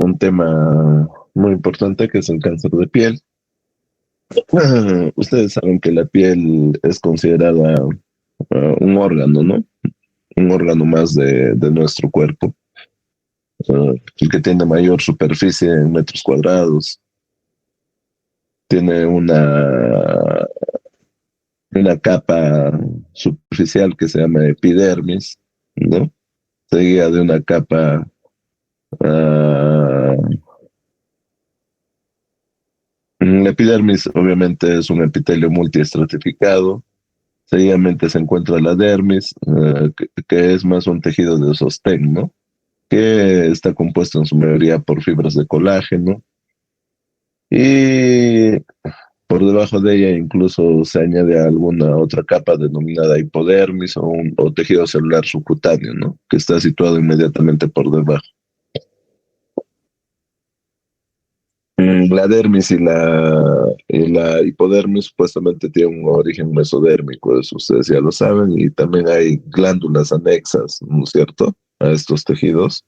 un tema muy importante que es el cáncer de piel. Ustedes saben que la piel es considerada un órgano, ¿no? Un órgano más de nuestro cuerpo, el que tiene mayor superficie en metros cuadrados, tiene una capa superficial que se llama epidermis, ¿no? Seguida de una capa, ah, la epidermis obviamente es un epitelio multiestratificado. Seguidamente se encuentra la dermis, que es más un tejido de sostén, ¿no? Que está compuesto en su mayoría por fibras de colágeno. Y por debajo de ella incluso se añade alguna otra capa denominada hipodermis o tejido celular subcutáneo, ¿no? Que está situado inmediatamente por debajo. La dermis y la hipodermis supuestamente tienen un origen mesodérmico, eso ustedes ya lo saben, y también hay glándulas anexas, ¿no es cierto?, a estos tejidos,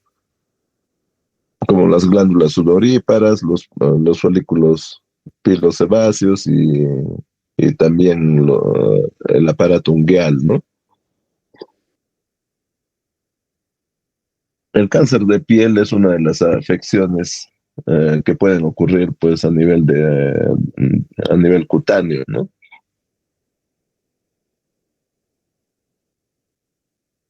como las glándulas sudoríparas, los folículos pilosebáceos y también el aparato ungueal, ¿no? El cáncer de piel es una de las afecciones que pueden ocurrir pues a nivel cutáneo, ¿no?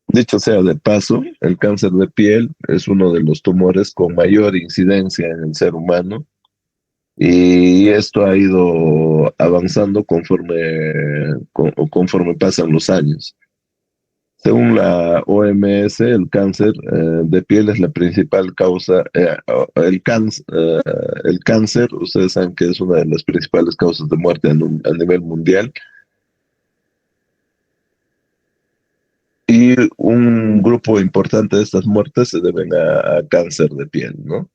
Dicho sea de paso, el cáncer de piel es uno de los tumores con mayor incidencia en el ser humano y esto ha ido avanzando conforme pasan los años. Según la OMS, el cáncer de piel es la principal causa, el cáncer, ustedes saben que es una de las principales causas de muerte a nivel mundial, y un grupo importante de estas muertes se deben a cáncer de piel, ¿no?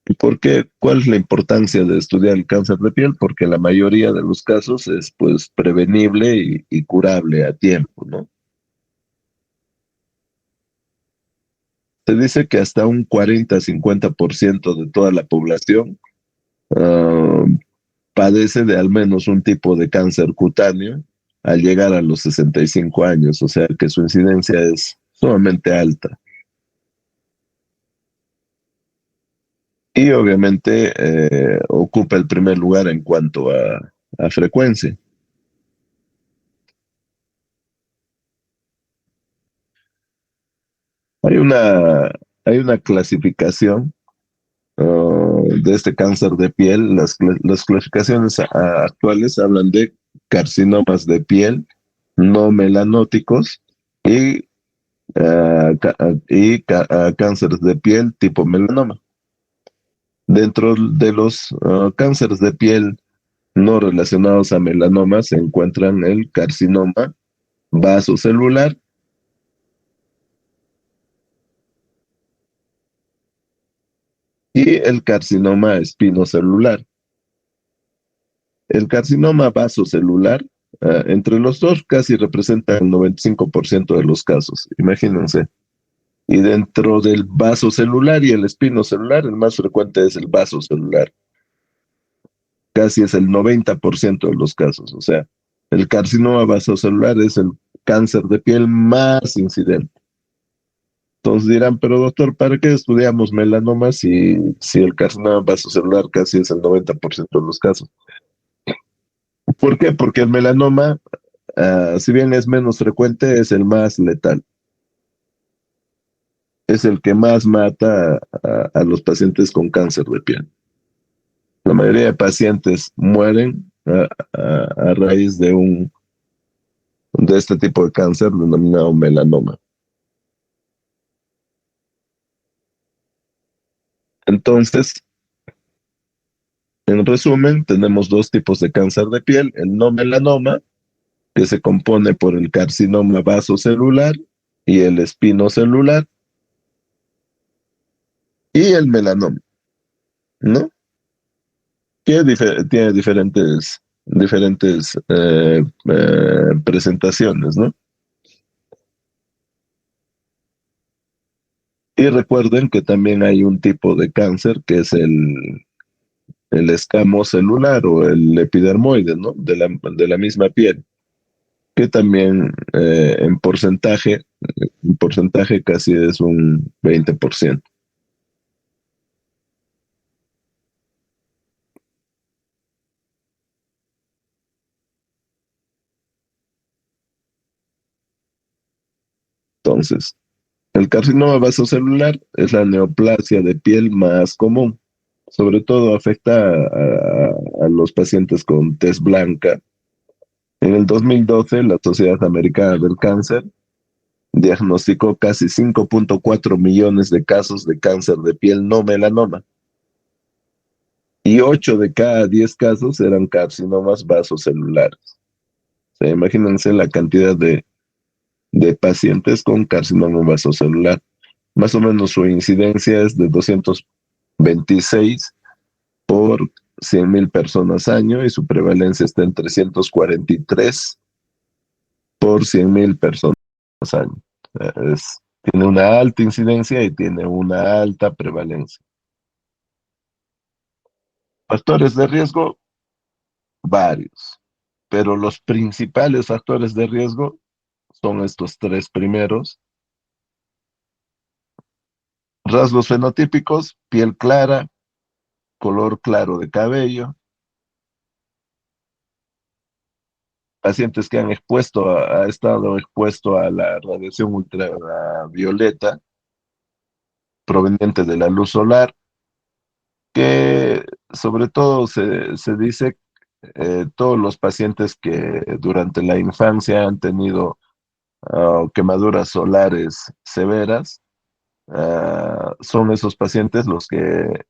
¿Y por qué? ¿Cuál es la importancia de estudiar el cáncer de piel? Porque la mayoría de los casos es pues prevenible y curable a tiempo, ¿no? Se dice que hasta un 40-50% de toda la población ah, padece de al menos un tipo de cáncer cutáneo al llegar a los 65 años, o sea que su incidencia es sumamente alta. Y obviamente ocupa el primer lugar en cuanto a frecuencia. Hay una, hay una clasificación de este cáncer de piel. Las clasificaciones actuales hablan de carcinomas de piel no melanóticos y, cánceres de piel tipo melanoma. Dentro de los cánceres de piel no relacionados a melanoma se encuentran el carcinoma vasocelular y el carcinoma espinocelular. El carcinoma vasocelular, entre los dos casi representa el 95% de los casos, imagínense. Y dentro del vasocelular y el espinocelular, el más frecuente es el vasocelular. Casi es el 90% de los casos. O sea, el carcinoma vasocelular es el cáncer de piel más incidente. Entonces dirán, pero doctor, ¿para qué estudiamos melanoma si el carcinoma vasocelular casi es el 90% de los casos? ¿Por qué? Porque el melanoma, si bien es menos frecuente, es el más letal. Es el que más mata a los pacientes con cáncer de piel. La mayoría de pacientes mueren a raíz de este tipo de cáncer denominado melanoma. Entonces, en resumen, tenemos dos tipos de cáncer de piel: el no melanoma, que se compone por el carcinoma vasocelular y el espinocelular, y el melanoma, ¿no? Que tiene diferentes presentaciones, ¿no? Y recuerden que también hay un tipo de cáncer que es el escamo celular o el epidermoide, ¿no? De la misma piel, que también en porcentaje casi es un 20%. Entonces, el carcinoma vasocelular es la neoplasia de piel más común. Sobre todo afecta a los pacientes con tez blanca. En el 2012, la Sociedad Americana del Cáncer diagnosticó casi 5.4 millones de casos de cáncer de piel no melanoma y 8 de cada 10 casos eran carcinomas vasocelulares. O sea, imagínense la cantidad de pacientes con carcinoma vasocelular. Más o menos su incidencia es de 226 por 100.000 personas año y su prevalencia está en 343 por 100.000 personas año. Tiene una alta incidencia y tiene una alta prevalencia. Factores de riesgo, varios, pero los principales factores de riesgo son estos tres primeros. Rasgos fenotípicos, piel clara, color claro de cabello, pacientes que han estado expuesto a la radiación ultravioleta proveniente de la luz solar, que sobre todo se dice todos los pacientes que durante la infancia han tenido quemaduras solares severas, son esos pacientes los que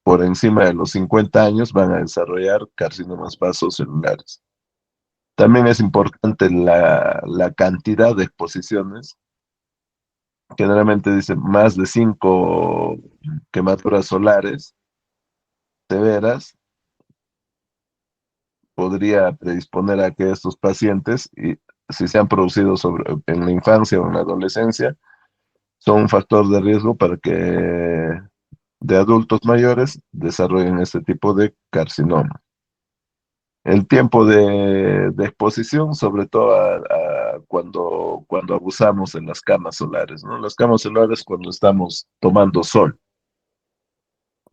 por encima de los 50 años van a desarrollar carcinomas vasocelulares. También es importante la cantidad de exposiciones. Generalmente dicen más de 5 quemaduras solares severas podría predisponer a que estos pacientes, y si se han producido en la infancia o en la adolescencia, son un factor de riesgo para que de adultos mayores desarrollen este tipo de carcinoma. El tiempo de exposición, sobre todo cuando abusamos en las camas solares, ¿no? Las camas solares cuando estamos tomando sol,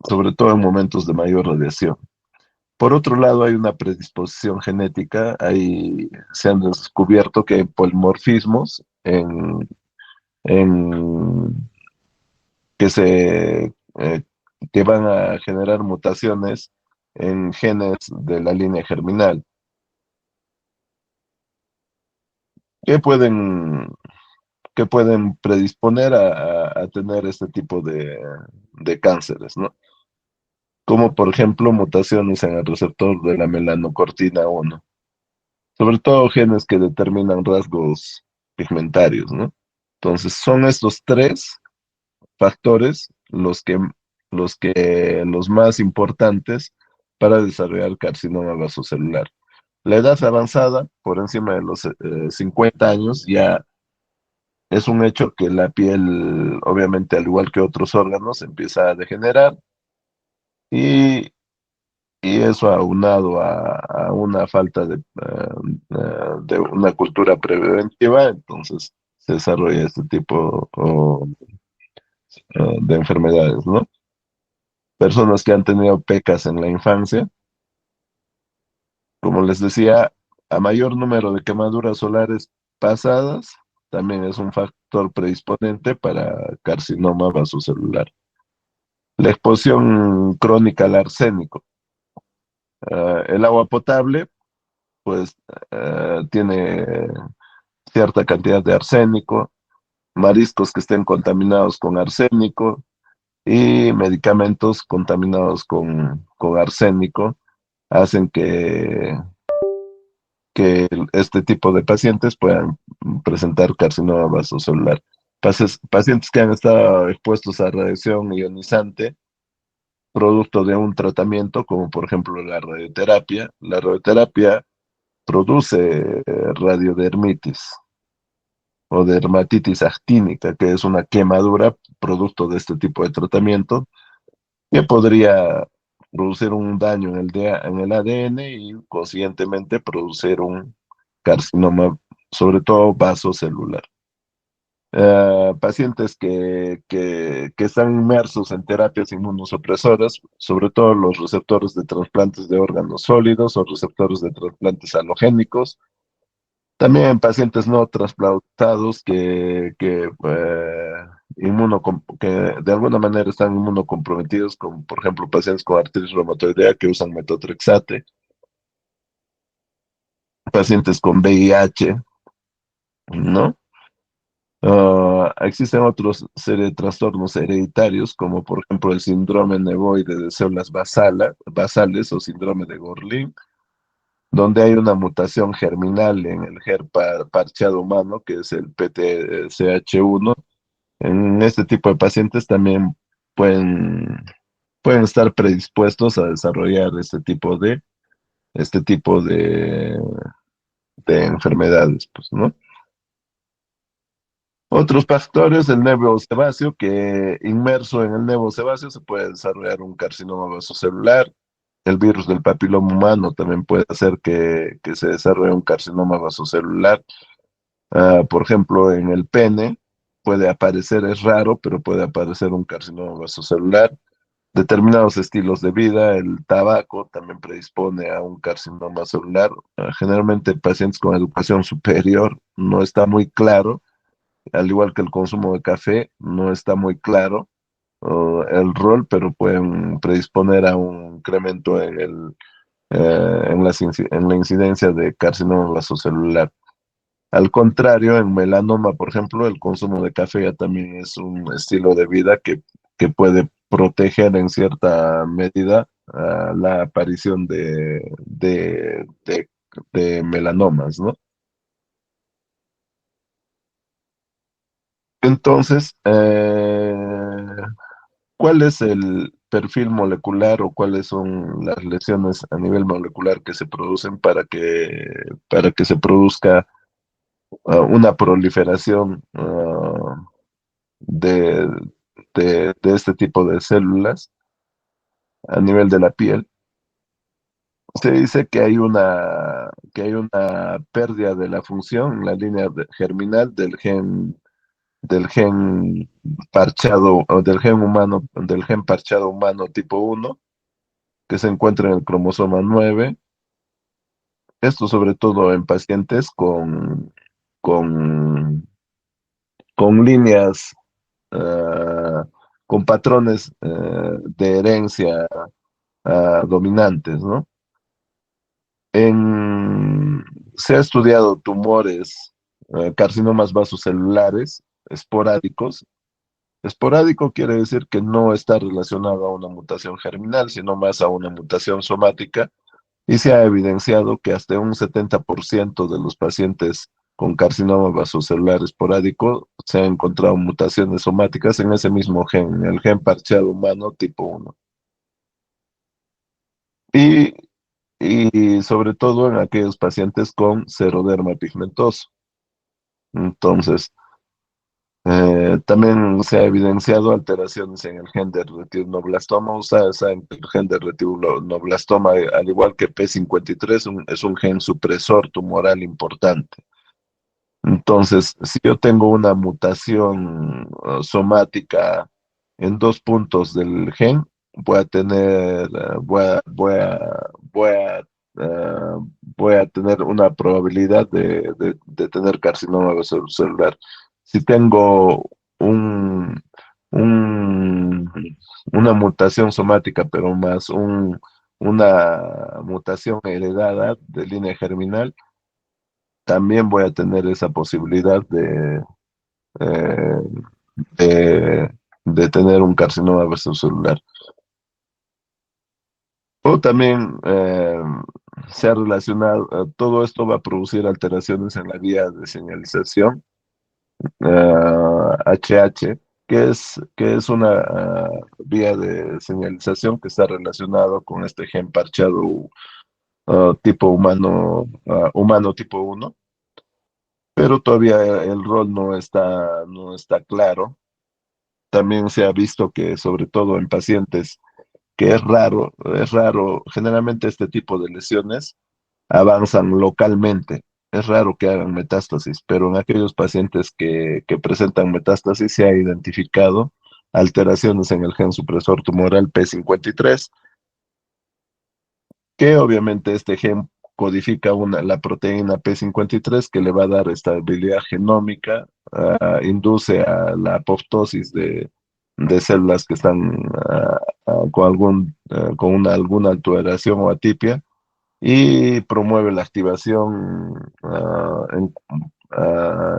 sobre todo en momentos de mayor radiación. Por otro lado, hay una predisposición genética. Se han descubierto que hay polimorfismos en que que van a generar mutaciones en genes de la línea germinal, que pueden, que pueden predisponer a tener este tipo de cánceres, ¿no? Como por ejemplo mutaciones en el receptor de la melanocortina 1, sobre todo genes que determinan rasgos pigmentarios, ¿no? Entonces son estos tres factores los más importantes para desarrollar carcinoma vasocelular. La edad avanzada, por encima de los 50 años, ya es un hecho que la piel, obviamente, al igual que otros órganos, empieza a degenerar y, y eso aunado a una falta de una cultura preventiva, entonces se desarrolla este tipo de enfermedades, ¿no? Personas que han tenido pecas en la infancia, como les decía, a mayor número de quemaduras solares pasadas, también es un factor predisponente para carcinoma vasocelular. La exposición crónica al arsénico. El agua potable, pues, tiene cierta cantidad de arsénico, mariscos que estén contaminados con arsénico y medicamentos contaminados con arsénico hacen que este tipo de pacientes puedan presentar carcinoma vasocelular. Pacientes que han estado expuestos a radiación ionizante, producto de un tratamiento, como por ejemplo la radioterapia. La radioterapia produce radiodermitis o dermatitis actínica, que es una quemadura producto de este tipo de tratamiento que podría producir un daño en en el ADN y consiguientemente producir un carcinoma, sobre todo vasocelular. Pacientes que están inmersos en terapias inmunosupresoras, sobre todo los receptores de trasplantes de órganos sólidos o receptores de trasplantes halogénicos, también en pacientes no trasplantados que de alguna manera están inmunocomprometidos, como por ejemplo pacientes con artritis reumatoidea que usan metotrexate, pacientes con VIH, ¿no? Existen otros serie de trastornos hereditarios, como por ejemplo el síndrome nevoide de células basales o síndrome de Gorlin, donde hay una mutación germinal en el parcheado humano, que es el PTCH1. En este tipo de pacientes también pueden, pueden estar predispuestos a desarrollar este tipo de enfermedades, pues, ¿no? Otros factores, el nervio sebáceo, que inmerso en el nervio sebáceo se puede desarrollar un carcinoma vasocelular. El virus del papiloma humano también puede hacer que se desarrolle un carcinoma vasocelular. Por ejemplo, en el pene puede aparecer, es raro, pero puede aparecer un carcinoma vasocelular. Determinados estilos de vida, el tabaco también predispone a un carcinoma celular. Generalmente pacientes con educación superior no está muy claro, al igual que el consumo de café, no está muy claro el rol, pero pueden predisponer a un incremento en la incidencia de carcinoma vasocelular. Al contrario, en melanoma, por ejemplo, el consumo de café ya también es un estilo de vida que puede proteger en cierta medida la aparición de melanomas, ¿no? Entonces, ¿cuál es el perfil molecular o cuáles son las lesiones a nivel molecular que se producen para que se produzca una proliferación de, de este tipo de células a nivel de la piel? Se dice que hay una pérdida de la función en la germinal del gen parchado, o del gen humano, del gen parchado humano tipo 1 que se encuentra en el cromosoma 9. Esto sobre todo en pacientes con, con líneas, ah, con patrones de herencia dominantes, ¿no? En, Se ha estudiado tumores, carcinomas vasocelulares esporádicos. Esporádico quiere decir que no está relacionado a una mutación germinal, sino más a una mutación somática, y se ha evidenciado que hasta un 70% de los pacientes con carcinoma vasocelular esporádico se han encontrado mutaciones somáticas en ese mismo gen, el gen parcheado humano tipo 1. Y, y sobre todo en aquellos pacientes con seroderma pigmentoso. Entonces, también se ha evidenciado alteraciones en el gen de retinoblastoma. Ustedes saben que el gen de retinoblastoma, al igual que P53, es un gen supresor tumoral importante. Entonces, si yo tengo una mutación somática en dos puntos del gen, voy a tener, voy a tener una probabilidad de tener carcinoma celular. Si tengo un, un- una mutación somática, pero más una mutación heredada de línea germinal, también voy a tener esa posibilidad eh, de, de tener un carcinoma celular. O también se ha relacionado, todo esto va a producir alteraciones en la vía de señalización, HH, que es una vía de señalización que está relacionado con este gen parchado tipo humano, humano tipo 1, pero todavía el rol no está claro. también se ha visto que sobre todo en pacientes que es raro, generalmente este tipo de lesiones avanzan localmente. Es raro que hagan metástasis, pero en aquellos pacientes que presentan metástasis se ha identificado alteraciones en el gen supresor tumoral P53, que obviamente este gen codifica la proteína P53 que le va a dar estabilidad genómica, induce a la apoptosis de células que están alguna alteración o atipia y promueve la activación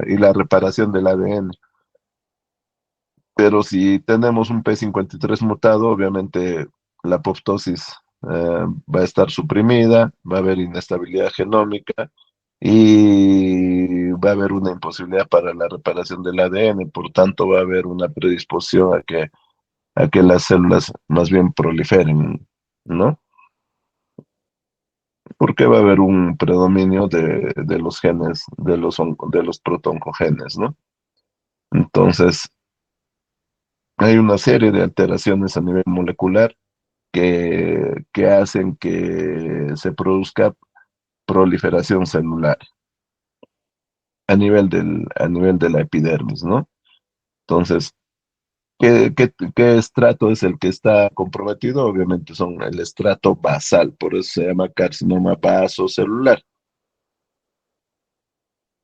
y la reparación del ADN. Pero si tenemos un P53 mutado, obviamente la apoptosis va a estar suprimida, va a haber inestabilidad genómica y va a haber una imposibilidad para la reparación del ADN, por tanto va a haber una predisposición a que las células más bien proliferen, ¿no? Porque va a haber un predominio de los genes, de los protoncogenes, ¿no? Entonces, hay una serie de alteraciones a nivel molecular que hacen que se produzca proliferación celular a nivel de la epidermis, ¿no? Entonces, ¿qué estrato es el que está comprometido? Obviamente son el estrato basal, por eso se llama carcinoma vasocelular,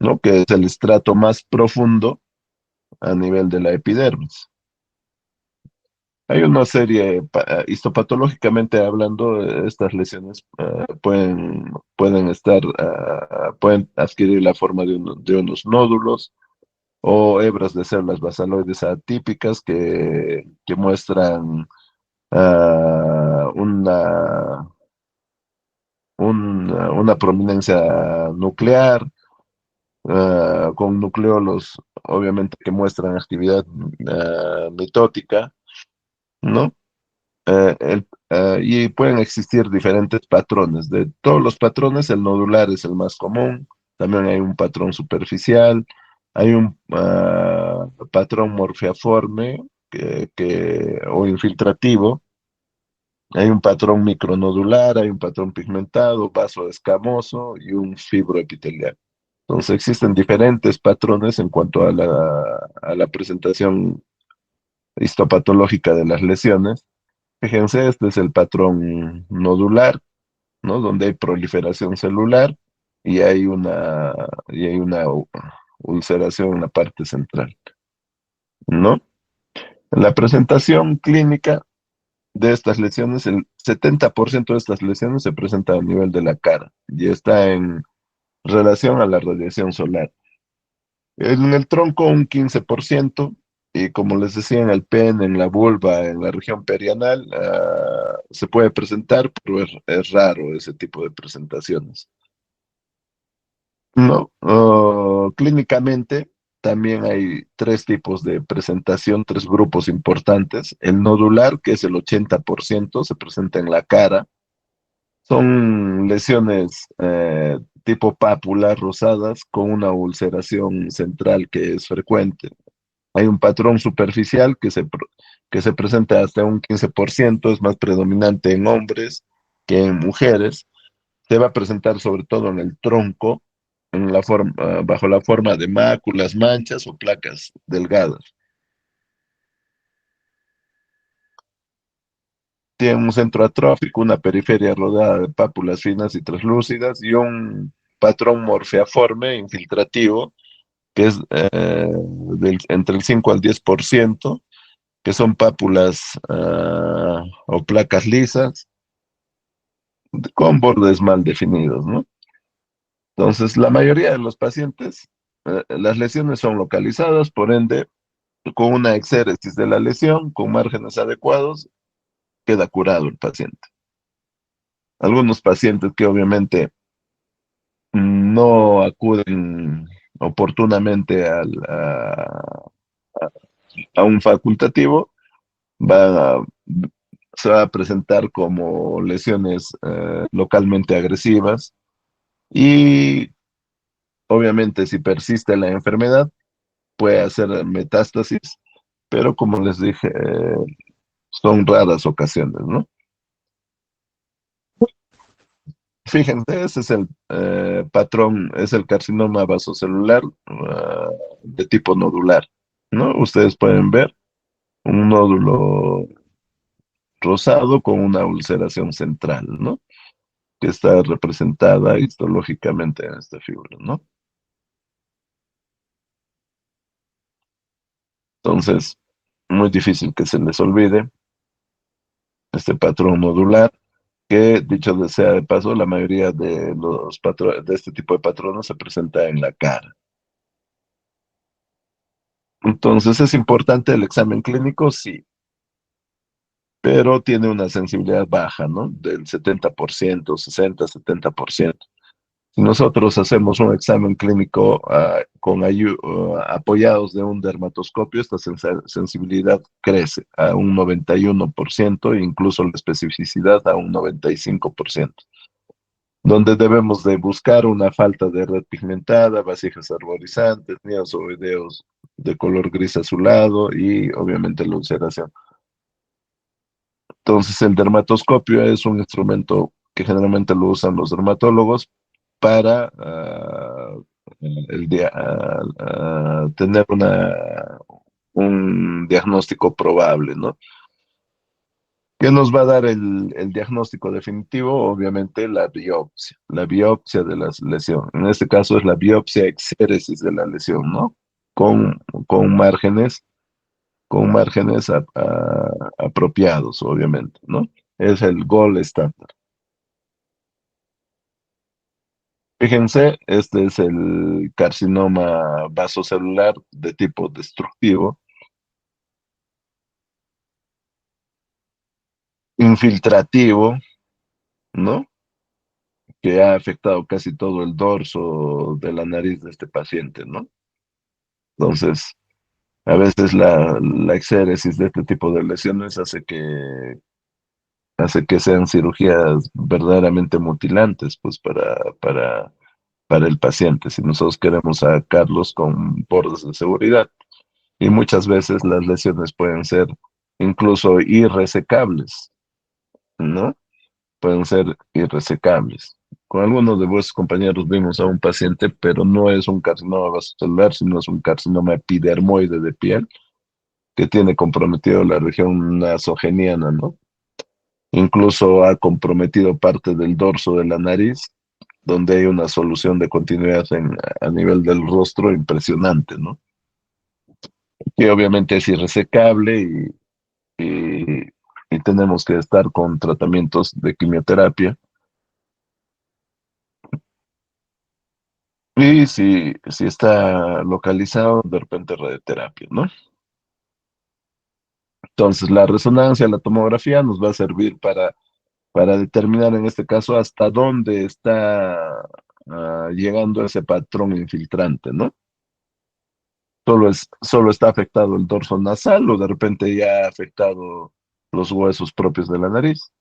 ¿no? Que es el estrato más profundo a nivel de la epidermis. Hay una serie, histopatológicamente hablando, estas lesiones pueden adquirir la forma de unos nódulos o hebras de células basaloides atípicas que muestran una prominencia nuclear, con nucleolos obviamente que muestran actividad mitótica, ¿no? Y pueden existir diferentes patrones. De todos los patrones, el nodular es el más común. También hay un patrón superficial, hay un patrón morfiaforme o infiltrativo, hay un patrón micronodular, hay un patrón pigmentado, vaso escamoso y un fibroepitelial. Entonces existen diferentes patrones en cuanto a la presentación histopatológica de las lesiones. Fíjense, este es el patrón nodular, ¿no? Donde hay proliferación celular y hay una ulceración en la parte central, ¿no? En la presentación clínica de estas lesiones, el 70% de estas lesiones se presenta a nivel de la cara y está en relación a la radiación solar. En el tronco un 15%, y como les decía, en el pene, en la vulva, en la región perianal, se puede presentar, pero es raro ese tipo de presentaciones. No, clínicamente también hay tres tipos de presentación, tres grupos importantes. El nodular, que es el 80%, se presenta en la cara. Son lesiones tipo pápula rosadas con una ulceración central que es frecuente. Hay un patrón superficial que se presenta hasta un 15%, es más predominante en hombres que en mujeres. Se va a presentar sobre todo en el tronco, bajo la forma de máculas, manchas o placas delgadas. Tiene un centro atrófico, una periferia rodeada de pápulas finas y translúcidas y un patrón morfeaforme infiltrativo que es entre el 5 al 10%, que son pápulas o placas lisas con bordes mal definidos, ¿no? Entonces, la mayoría de los pacientes, las lesiones son localizadas, por ende, con una exéresis de la lesión, con márgenes adecuados, queda curado el paciente. Algunos pacientes que obviamente no acuden oportunamente a un facultativo, van a, se va a presentar como lesiones localmente agresivas y obviamente si persiste la enfermedad puede hacer metástasis pero como les dije, son raras ocasiones, ¿no? Fíjense, ese es el patrón, es el carcinoma vasocelular de tipo nodular, ¿no? Ustedes pueden ver un nódulo rosado con una ulceración central, ¿no? Que está representada histológicamente en esta figura, ¿no? Entonces, muy difícil que se les olvide este patrón nodular, que dicho de sea de paso, la mayoría de los de este tipo de patrones se presenta en la cara. Entonces, ¿es importante el examen clínico? Sí, pero tiene una sensibilidad baja, ¿no? Del 70%, 60, 70%. Si nosotros hacemos un examen clínico apoyados de un dermatoscopio, esta sensibilidad crece a un 91% e incluso la especificidad a un 95%, donde debemos de buscar una falta de red pigmentada, vasijas arborizantes, neozoideos de color gris azulado y obviamente la ulceración. Entonces, el dermatoscopio es un instrumento que generalmente lo usan los dermatólogos para tener un diagnóstico probable, ¿no? ¿Qué nos va a dar el diagnóstico definitivo? Obviamente la biopsia de la lesión. En este caso es la biopsia exéresis de la lesión, ¿no? Con, con márgenes, con márgenes apropiados, obviamente, ¿no? Es el gold estándar. Fíjense, este es el carcinoma vasocelular de tipo destructivo, infiltrativo, ¿no? Que ha afectado casi todo el dorso de la nariz de este paciente, ¿no? Entonces, a veces la exéresis de este tipo de lesiones hace que sean cirugías verdaderamente mutilantes, pues para el paciente, si nosotros queremos sacarlos con bordes de seguridad. Y muchas veces las lesiones pueden ser incluso irresecables, ¿no? Pueden ser irresecables. Con algunos de vuestros compañeros vimos a un paciente, pero no es un carcinoma vasocelular, sino es un carcinoma epidermoide de piel que tiene comprometido la región nasogeniana, ¿no? Incluso ha comprometido parte del dorso de la nariz, donde hay una solución de continuidad a nivel del rostro impresionante, ¿no? Que obviamente es irresecable y, y tenemos que estar con tratamientos de quimioterapia. Y si está localizado, de repente radioterapia, ¿no? Entonces, la resonancia, la tomografía nos va a servir para determinar en este caso hasta dónde está llegando ese patrón infiltrante, ¿no? Solo está afectado el dorso nasal o de repente ya ha afectado los huesos propios de la nariz,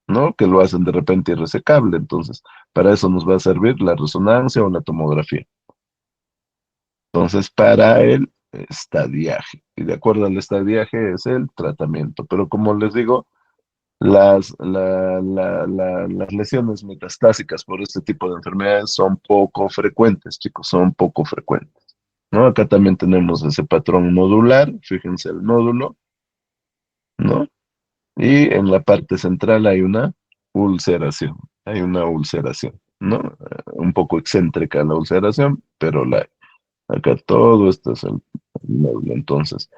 ¿no? Que lo hacen de repente irresecable. Entonces, para eso nos va a servir la resonancia o la tomografía. Entonces, para el estadiaje, y de acuerdo al estadiaje es el tratamiento. Pero como les digo, las lesiones metastásicas por este tipo de enfermedades son poco frecuentes, chicos, son poco frecuentes, ¿no? Acá también tenemos ese patrón nodular, fíjense el nódulo, ¿no? Y en la parte central hay una ulceración, ¿no? Un poco excéntrica la ulceración, pero acá todo esto es el nódulo. Entonces,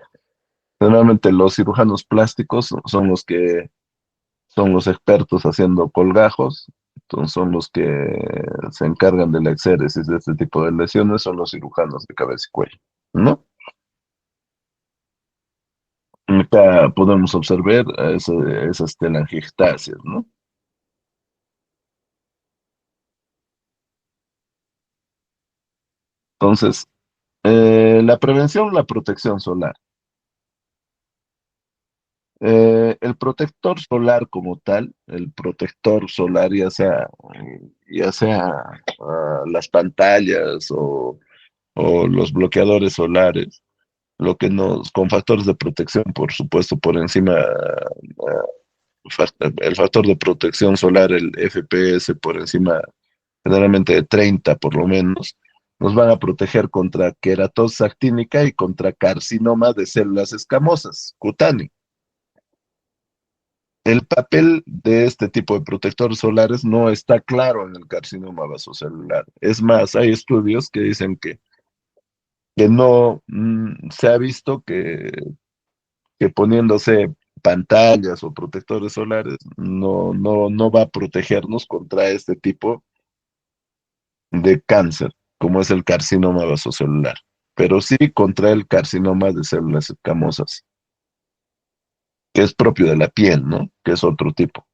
generalmente los cirujanos plásticos son los expertos haciendo colgajos, entonces son los que se encargan de la exéresis de este tipo de lesiones, son los cirujanos de cabeza y cuello, ¿no? Acá podemos observar esas telangiectasias, ¿no? Entonces, la prevención, la protección solar. El protector solar como tal, el protector solar ya sea las pantallas o los bloqueadores solares, con factores de protección, por supuesto, por encima, el factor de protección solar, el FPS, por encima generalmente de 30 por lo menos, nos van a proteger contra queratosis actínica y contra carcinoma de células escamosas, cutáneo. El papel de este tipo de protectores solares no está claro en el carcinoma vasocelular. Es más, hay estudios que dicen que no se ha visto que poniéndose pantallas o protectores solares no va a protegernos contra este tipo de cáncer, como es el carcinoma vasocelular, pero sí contra el carcinoma de células escamosas, que es propio de la piel, ¿no? Que es otro tipo.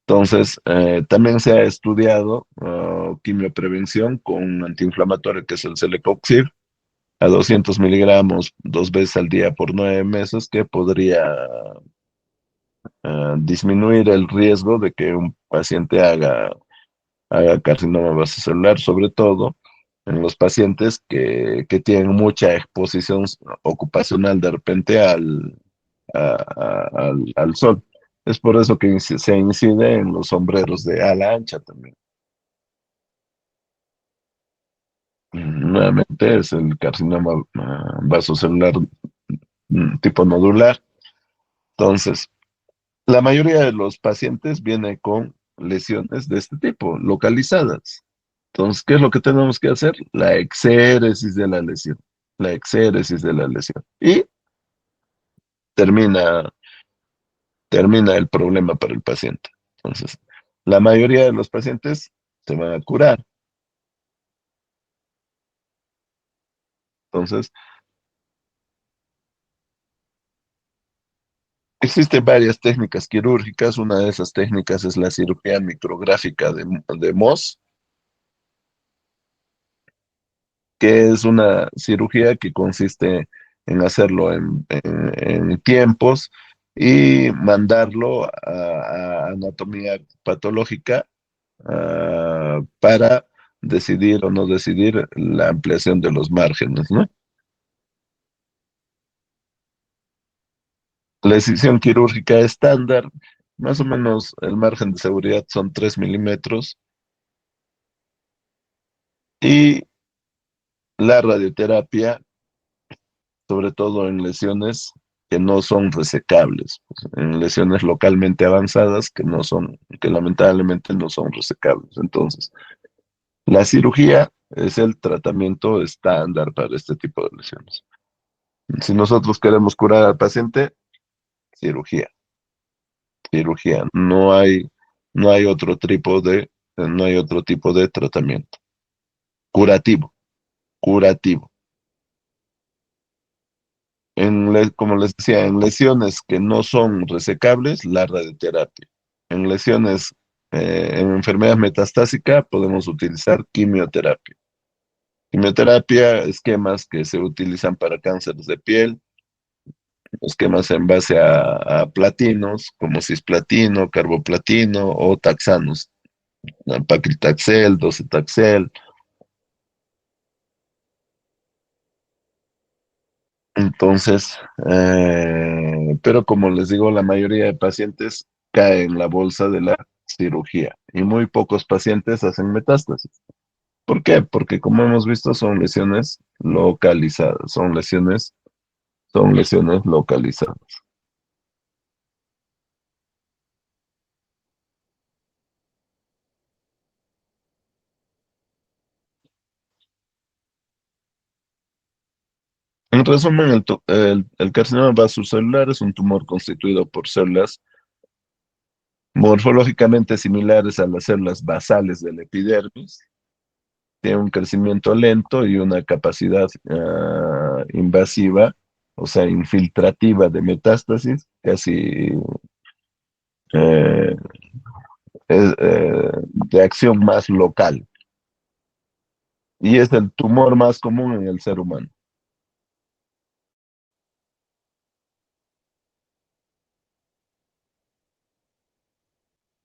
Entonces, también se ha estudiado quimioprevención con un antiinflamatorio que es el celecoxib a 200 miligramos 2 veces al día por 9 meses, que podría disminuir el riesgo de que un paciente haga carcinoma vasocelular, sobre todo en los pacientes que tienen mucha exposición ocupacional de repente al sol. Es por eso que se incide en los sombreros de ala ancha también. Nuevamente es el carcinoma vasocelular tipo nodular. Entonces, la mayoría de los pacientes viene con lesiones de este tipo, localizadas. Entonces, ¿qué es lo que tenemos que hacer? La exéresis de la lesión. La exéresis de la lesión. Y termina, termina el problema para el paciente. Entonces, la mayoría de los pacientes se van a curar. Entonces, existen varias técnicas quirúrgicas. Una de esas técnicas es la cirugía micrográfica de Mohs, que es una cirugía que consiste en hacerlo en tiempos y mandarlo a anatomía patológica para decidir o no decidir la ampliación de los márgenes, ¿no? La decisión quirúrgica estándar, más o menos el margen de seguridad son 3 milímetros y la radioterapia, sobre todo en lesiones que no son resecables, pues, en lesiones localmente avanzadas que lamentablemente no son resecables. Entonces, la cirugía es el tratamiento estándar para este tipo de lesiones. Si nosotros queremos curar al paciente, cirugía, cirugía. No hay otro no hay otro tipo de tratamiento. Curativo, curativo. Como les decía, en lesiones que no son resecables, la radioterapia. En lesiones, en enfermedad metastásica, podemos utilizar quimioterapia. Quimioterapia, esquemas que se utilizan para cánceres de piel, esquemas en base a platinos, como cisplatino, carboplatino o taxanos, paclitaxel, docetaxel. Entonces, pero como les digo, la mayoría de pacientes caen en la bolsa de la cirugía y muy pocos pacientes hacen metástasis. ¿Por qué? Porque como hemos visto son lesiones localizadas, son lesiones localizadas. En resumen, el carcinoma vasocelular es un tumor constituido por células morfológicamente similares a las células basales del epidermis. Tiene un crecimiento lento y una capacidad invasiva, o sea, infiltrativa de metástasis, casi eh, de acción más local. Y es el tumor más común en el ser humano.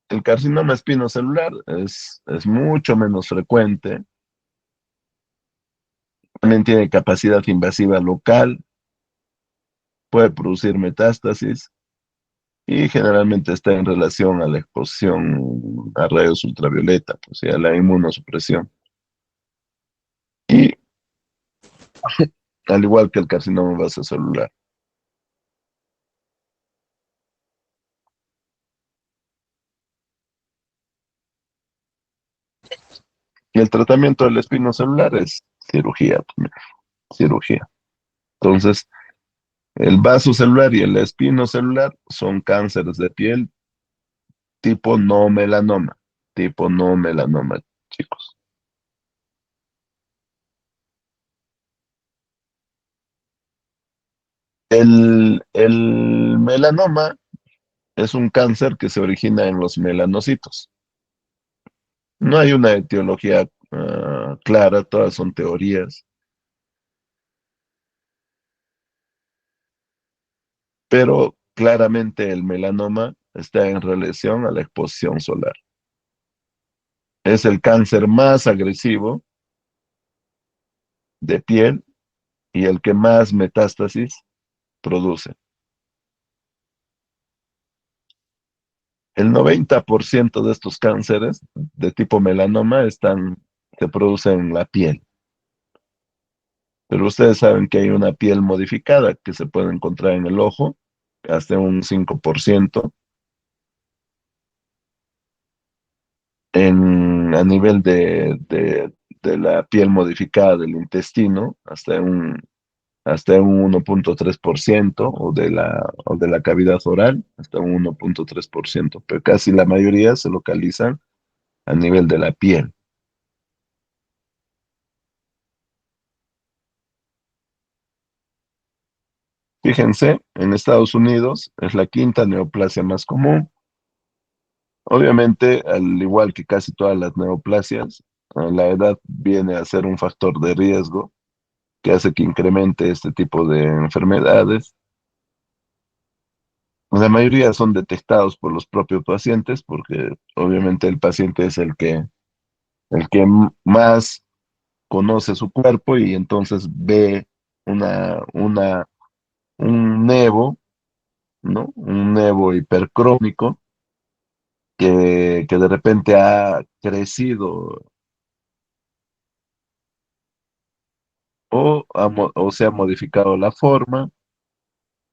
El carcinoma espinocelular es mucho menos frecuente, También tiene capacidad invasiva local, puede producir metástasis y generalmente está en relación a la exposición a rayos ultravioleta, pues, y a la inmunosupresión. Y al igual que el carcinoma vasocelular. Y el tratamiento del espinocelular es cirugía también, cirugía. Entonces, el vasocelular y el espinocelular son cánceres de piel tipo no melanoma, tipo no melanoma, chicos. El melanoma es un cáncer que se origina en los melanocitos. No hay una etiología clara, todas son teorías, pero claramente el melanoma está en relación a la exposición solar. Es el cáncer más agresivo de piel y el que más metástasis produce. El 90% de estos cánceres de tipo melanoma se producen en la piel. Pero ustedes saben que hay una piel modificada que se puede encontrar en el ojo, hasta un 5%, a nivel de la piel modificada del intestino, hasta un 1,3%, o de la cavidad oral, hasta un 1,3%, pero casi la mayoría se localizan a nivel de la piel. Fíjense, en Estados Unidos es la quinta neoplasia más común. Obviamente, al igual que casi todas las neoplasias, la edad viene a ser un factor de riesgo que hace que incremente este tipo de enfermedades. La mayoría son detectados por los propios pacientes porque obviamente el paciente es el que más conoce su cuerpo y entonces ve una, una, un nevo, ¿no? Un nevo hipercrónico que de repente ha crecido o se ha modificado la forma,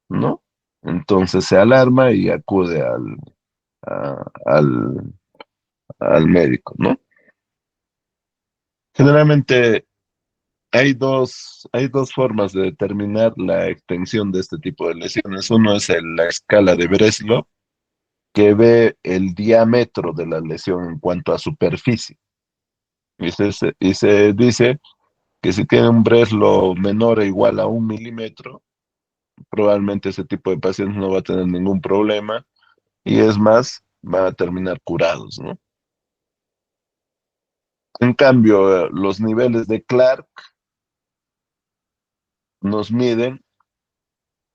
¿no? Entonces se alarma y acude a- al, al médico, ¿no? Generalmente hay dos formas de determinar la extensión de este tipo de lesiones. Uno es la escala de Breslow, que ve el diámetro de la lesión en cuanto a superficie. Y se dice que si tiene un Breslow menor o igual a 1 milímetro, probablemente ese tipo de pacientes no va a tener ningún problema y es más, van a terminar curados, ¿no? En cambio, los niveles de Clark nos miden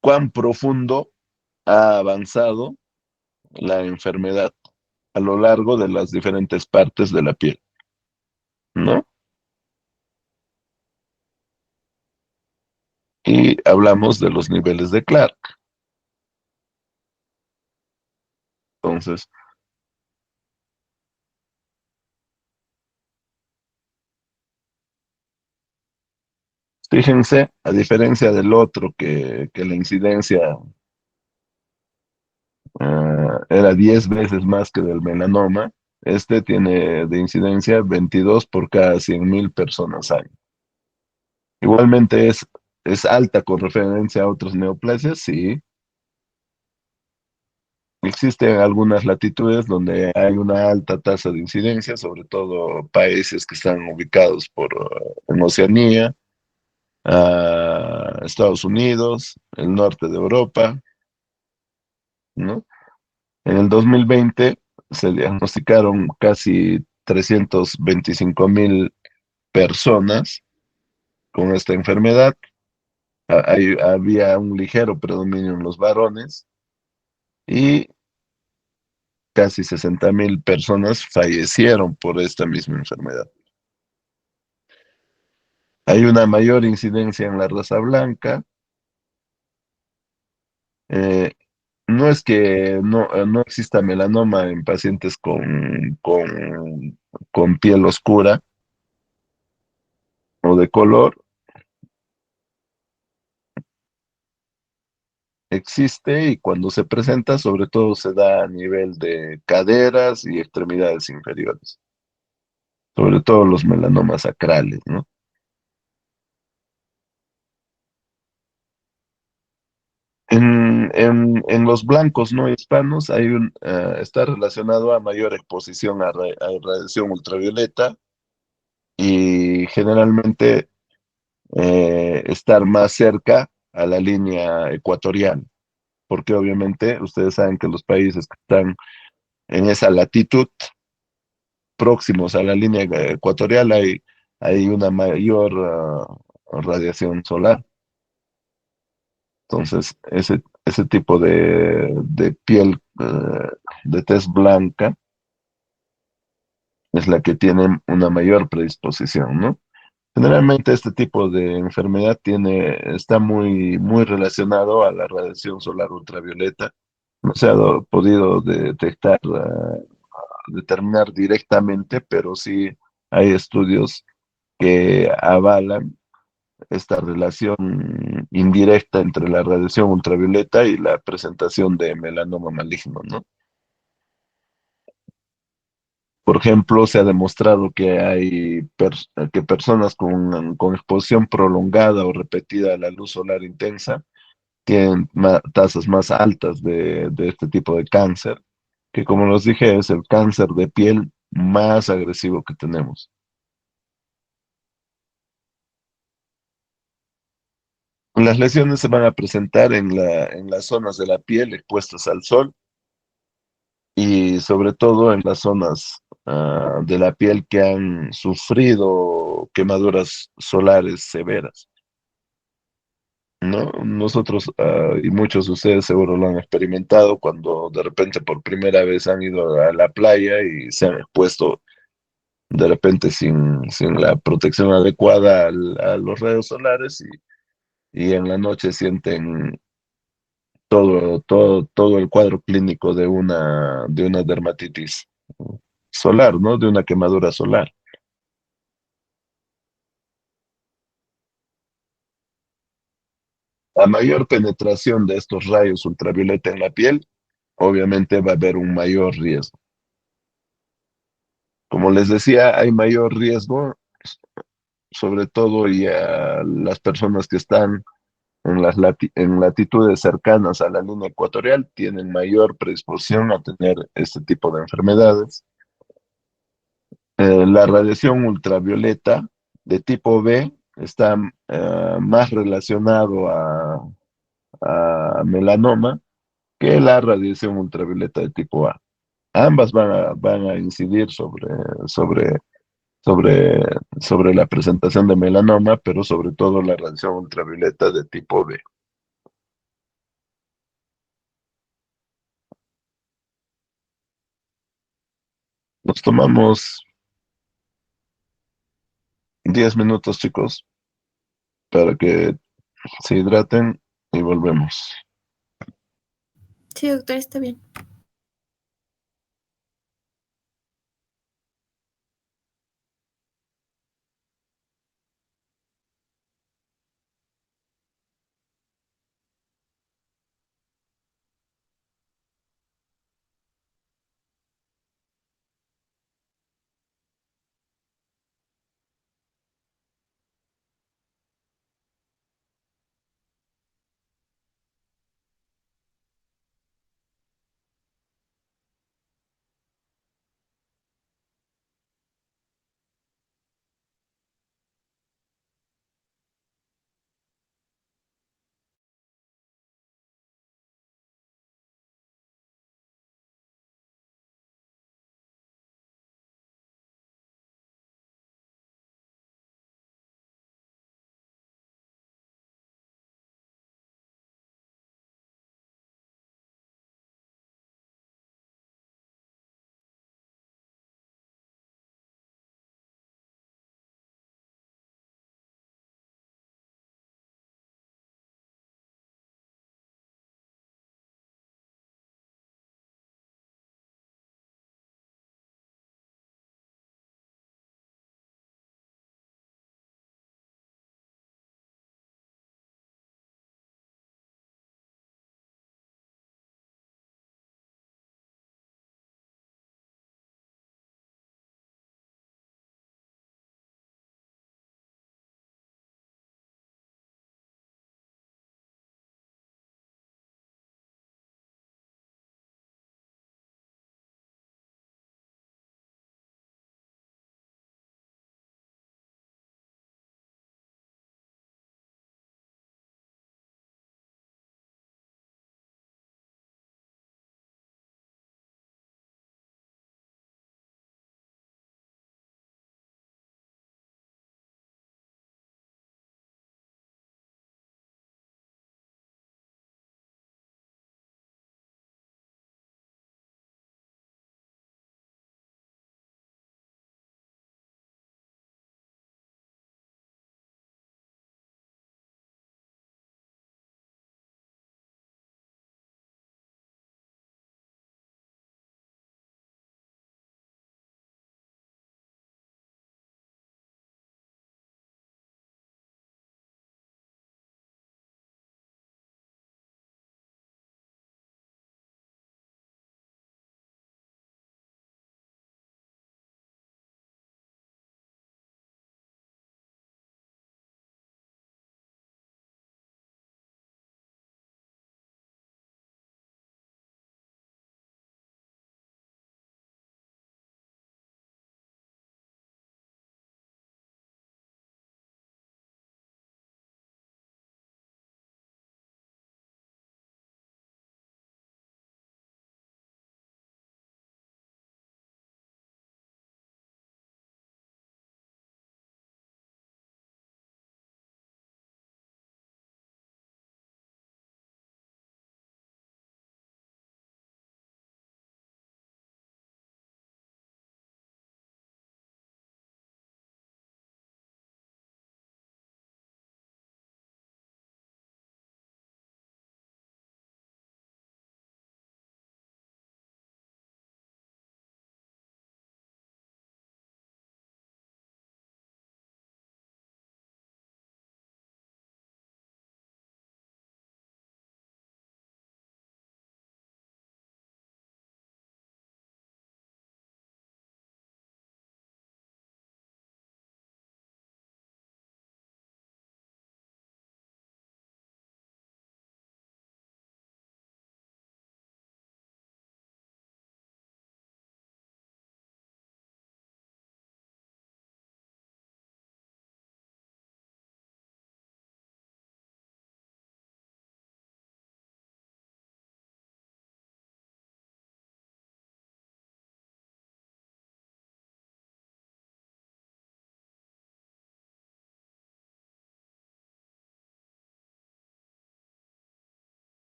cuán profundo ha avanzado la enfermedad a lo largo de las diferentes partes de la piel, ¿no? Y hablamos de los niveles de Clark. Entonces, fíjense, a diferencia del otro que la incidencia era 10 veces más que del melanoma, este tiene de incidencia 22 por cada 100.000 personas año. Igualmente es alta con referencia a otras neoplasias, sí. Existen algunas latitudes donde hay una alta tasa de incidencia, sobre todo países que están ubicados en Oceanía, Estados Unidos, el norte de Europa, ¿no? En el 2020 se diagnosticaron casi 325.000 personas con esta enfermedad. Había un ligero predominio en los varones y casi 60.000 personas fallecieron por esta misma enfermedad. Hay una mayor incidencia en la raza blanca. Eh, no es que no exista melanoma en pacientes con piel oscura o de color. Existe y cuando se presenta, sobre todo se da a nivel de caderas y extremidades inferiores, sobre todo los melanomas sacrales, ¿no? En los blancos no hispanos está relacionado a mayor exposición a radiación ultravioleta y generalmente estar más cerca a la línea ecuatorial, porque obviamente ustedes saben que los países que están en esa latitud, próximos a la línea ecuatorial, hay una mayor radiación solar. Entonces, ese tipo de piel de tez blanca es la que tiene una mayor predisposición, ¿no? Generalmente este tipo de enfermedad está muy relacionado a la radiación solar ultravioleta. No se ha podido detectar, determinar directamente, pero sí hay estudios que avalan esta relación indirecta entre la radiación ultravioleta y la presentación de melanoma maligno, ¿no? Por ejemplo, se ha demostrado que que personas con exposición prolongada o repetida a la luz solar intensa tienen tasas más altas de este tipo de cáncer, que como los dije es el cáncer de piel más agresivo que tenemos. Las lesiones se van a presentar en las zonas de la piel expuestas al sol y sobre todo en las zonas de la piel que han sufrido quemaduras solares severas, ¿no? Nosotros y muchos de ustedes seguro lo han experimentado cuando de repente por primera vez han ido a la playa y se han expuesto de repente sin la protección adecuada a los rayos solares y en la noche sienten todo el cuadro clínico de una dermatitis solar, ¿no? De una quemadura solar. A mayor penetración de estos rayos ultravioleta en la piel, obviamente va a haber un mayor riesgo. Como les decía, hay mayor riesgo, sobre todo y a las personas que están en latitudes cercanas a la línea ecuatorial, tienen mayor predisposición a tener este tipo de enfermedades. La radiación ultravioleta de tipo B está más relacionado a melanoma que la radiación ultravioleta de tipo A. Ambas van a incidir sobre, sobre, sobre la presentación de melanoma, pero sobre todo la radiación ultravioleta de tipo B. Nos tomamos 10 minutos, chicos, para que se hidraten y volvemos. Sí, doctor, está bien.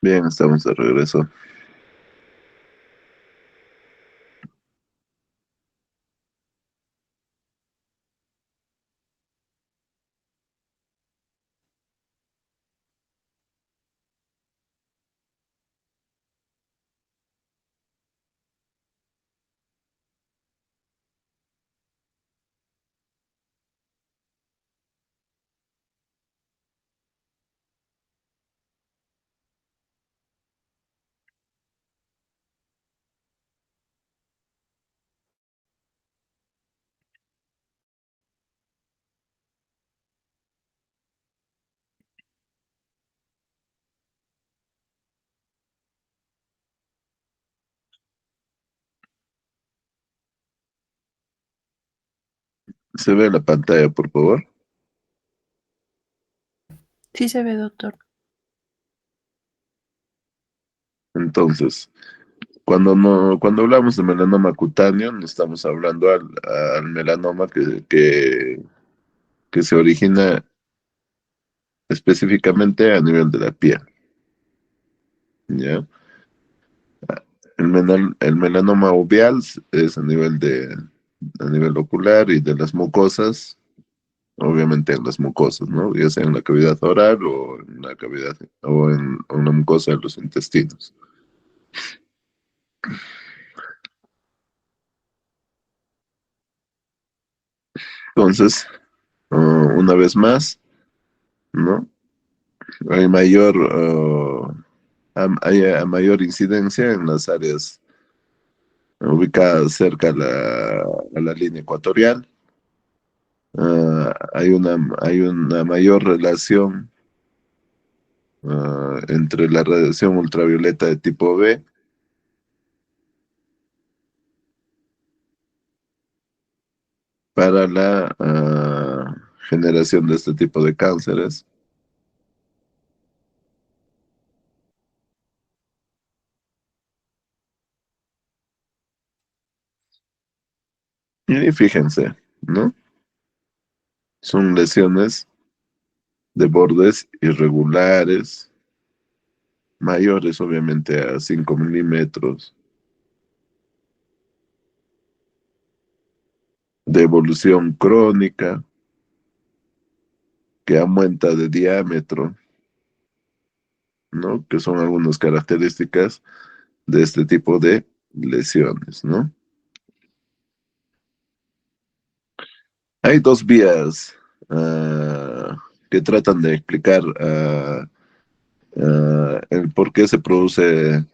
Bien, estamos de regreso. ¿Se ve la pantalla, por favor? Sí se ve, doctor. Entonces, cuando hablamos de melanoma cutáneo, no estamos hablando al melanoma que se origina específicamente a nivel de la piel, ¿ya? El melanoma uveal es a nivel ocular y de las mucosas, obviamente en las mucosas, ¿no? Ya sea en la cavidad oral o en la cavidad o en la mucosa de los intestinos. Entonces, una vez más, ¿no? Hay hay mayor incidencia en las áreas ubicadas cerca a la línea ecuatorial. Hay una mayor relación entre la radiación ultravioleta de tipo B para la generación de este tipo de cánceres. Y fíjense, ¿no? Son lesiones de bordes irregulares, mayores obviamente a 5 milímetros, de evolución crónica, que aumenta de diámetro, ¿no? Que son algunas características de este tipo de lesiones, ¿no? Hay dos vías que tratan de explicar el por qué se produce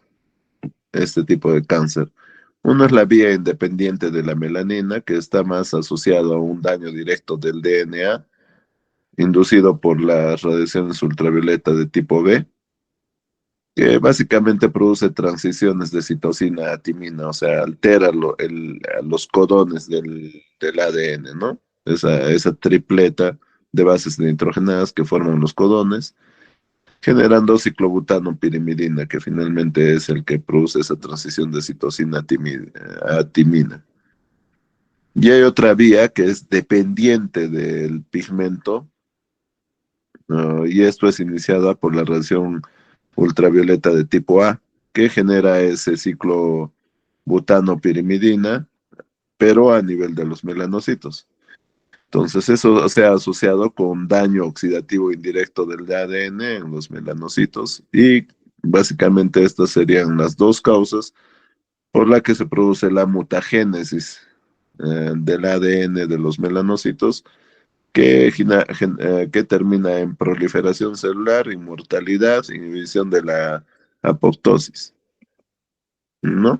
este tipo de cáncer. Una es la vía independiente de la melanina, que está más asociado a un daño directo del DNA, inducido por las radiaciones ultravioleta de tipo B, que básicamente produce transiciones de citosina a timina, o sea, altera los codones del ADN, ¿no? Esa tripleta de bases nitrogenadas que forman los codones, generando ciclobutano pirimidina, que finalmente es el que produce esa transición de citosina a timina. Y hay otra vía que es dependiente del pigmento, y esto es iniciada por la radiación ultravioleta de tipo A, que genera ese ciclo butano-pirimidina, pero a nivel de los melanocitos. Entonces, eso se ha asociado con daño oxidativo indirecto del ADN en los melanocitos y básicamente estas serían las dos causas por las que se produce la mutagénesis del ADN de los melanocitos que termina en proliferación celular, inmortalidad, inhibición de la apoptosis, ¿no?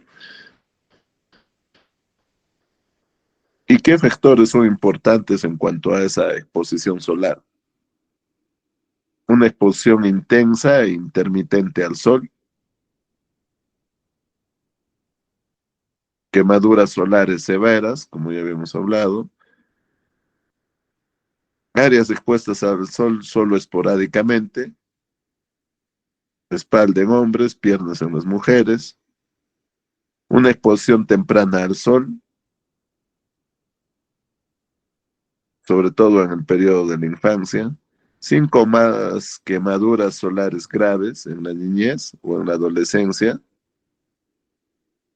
¿Y qué factores son importantes en cuanto a esa exposición solar? Una exposición intensa e intermitente al sol, quemaduras solares severas, como ya habíamos hablado, áreas expuestas al sol solo esporádicamente, espalda en hombres, piernas en las mujeres, una exposición temprana al sol, sobre todo en el periodo de la infancia, Cinco, más quemaduras solares graves en la niñez o en la adolescencia,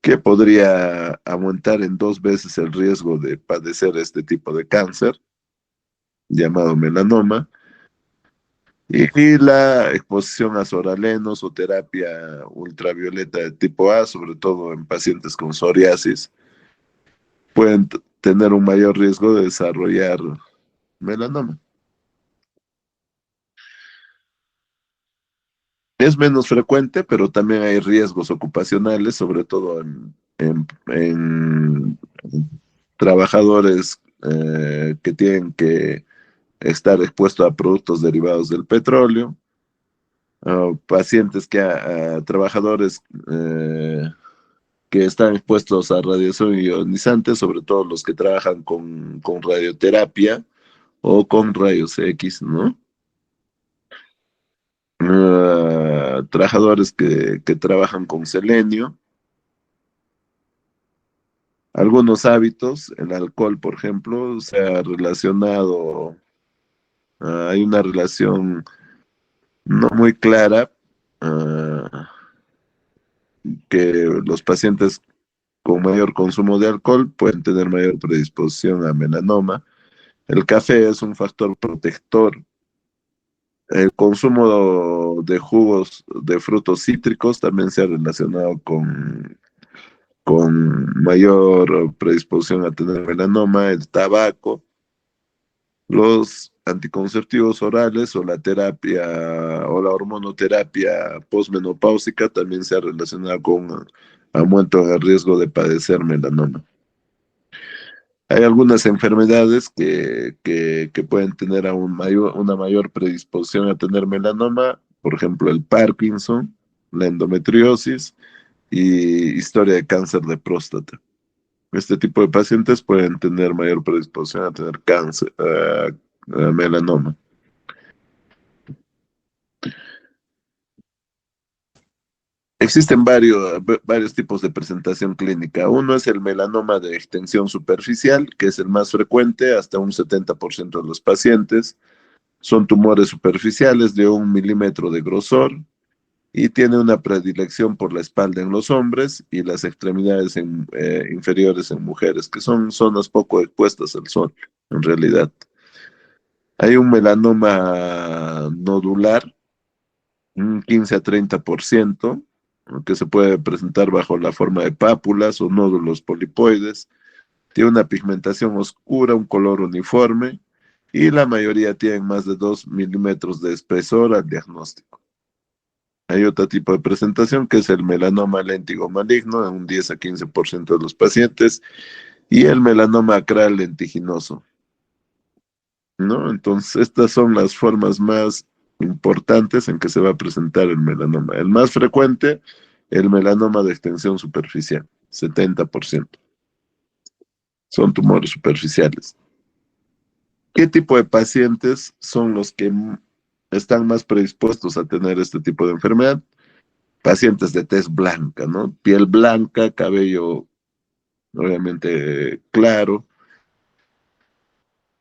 que podría aumentar en 2 veces el riesgo de padecer este tipo de cáncer, llamado melanoma. Y la exposición a soralenos o terapia ultravioleta de tipo A, sobre todo en pacientes con psoriasis, pueden tener un mayor riesgo de desarrollar melanoma. Es menos frecuente, pero también hay riesgos ocupacionales, sobre todo en trabajadores que tienen que estar expuestos a productos derivados del petróleo, pacientes trabajadores que están expuestos a radiación ionizante, sobre todo los que trabajan con radioterapia o con rayos X, ¿no? Trabajadores que trabajan con selenio, algunos hábitos, el alcohol, por ejemplo, se ha relacionado, hay una relación no muy clara, ah, que los pacientes con mayor consumo de alcohol pueden tener mayor predisposición a melanoma. El café es un factor protector. El consumo de jugos de frutos cítricos también se ha relacionado con mayor predisposición a tener melanoma. El tabaco, los anticonceptivos orales o la terapia o la hormonoterapia posmenopáusica también se ha relacionado con aumento en el riesgo de padecer melanoma. Hay algunas enfermedades que pueden tener una mayor predisposición a tener melanoma, por ejemplo, el Parkinson, la endometriosis y historia de cáncer de próstata. Este tipo de pacientes pueden tener mayor predisposición a tener cáncer, a melanoma. Existen varios tipos de presentación clínica. Uno es el melanoma de extensión superficial, que es el más frecuente, hasta un 70% de los pacientes. Son tumores superficiales de 1 milímetro de grosor y tiene una predilección por la espalda en los hombres y las extremidades inferiores en mujeres, que son zonas poco expuestas al sol, en realidad. Hay un melanoma nodular, un 15 a 30%, que se puede presentar bajo la forma de pápulas o nódulos polipoides. Tiene una pigmentación oscura, un color uniforme y la mayoría tienen más de 2 milímetros de espesor al diagnóstico. Hay otro tipo de presentación que es el melanoma léntigo maligno en un 10 a 15% de los pacientes y el melanoma acral lentiginoso, ¿no? Entonces, estas son las formas más importantes en que se va a presentar el melanoma. El más frecuente, el melanoma de extensión superficial, 70%. Son tumores superficiales. ¿Qué tipo de pacientes son los que están más predispuestos a tener este tipo de enfermedad? Pacientes de tez blanca, ¿no? Piel blanca, cabello obviamente claro.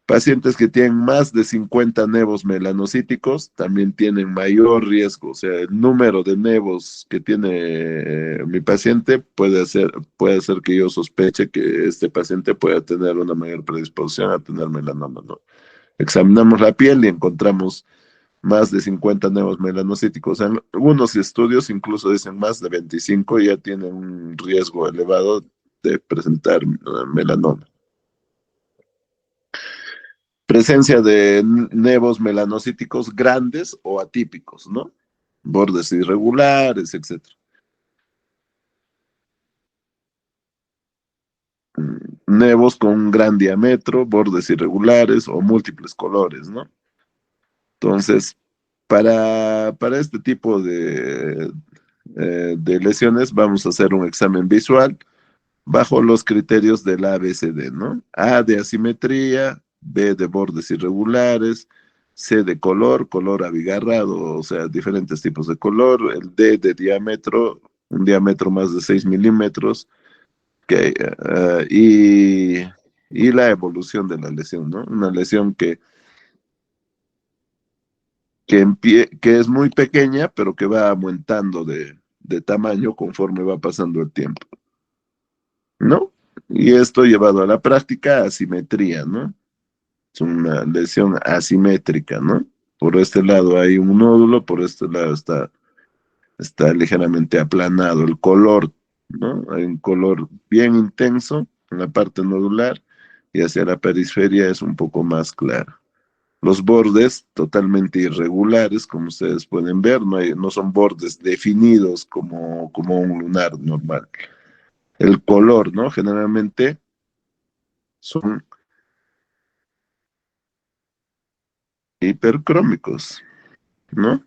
Pacientes que tienen más de 50 nevos melanocíticos también tienen mayor riesgo, o sea, el número de nevos que tiene mi paciente puede hacer que yo sospeche que este paciente pueda tener una mayor predisposición a tener melanoma, ¿no? Examinamos la piel y encontramos más de 50 nevos melanocíticos. En algunos estudios incluso dicen más de 25 y ya tienen un riesgo elevado de presentar melanoma. Presencia de nevos melanocíticos grandes o atípicos, ¿no? Bordes irregulares, etcétera. Nevos con un gran diámetro, bordes irregulares o múltiples colores, ¿no? Entonces, para este tipo de lesiones vamos a hacer un examen visual bajo los criterios del ABCD, ¿no? A de asimetría, B de bordes irregulares, C de color abigarrado, o sea, diferentes tipos de color, el D de diámetro, un diámetro más de 6 milímetros, que, y la evolución de la lesión, ¿no? Una lesión que que es muy pequeña, pero que va aumentando de tamaño conforme va pasando el tiempo, ¿no? Y esto llevado a la práctica, asimetría, ¿no? Es una lesión asimétrica, ¿no? Por este lado hay un nódulo, por este lado está ligeramente aplanado el color, ¿no? Hay un color bien intenso en la parte nodular y hacia la periferia es un poco más claro. Los bordes totalmente irregulares, como ustedes pueden ver, no son bordes definidos como un lunar normal. El color, ¿no? Generalmente son hipercrómicos, ¿no?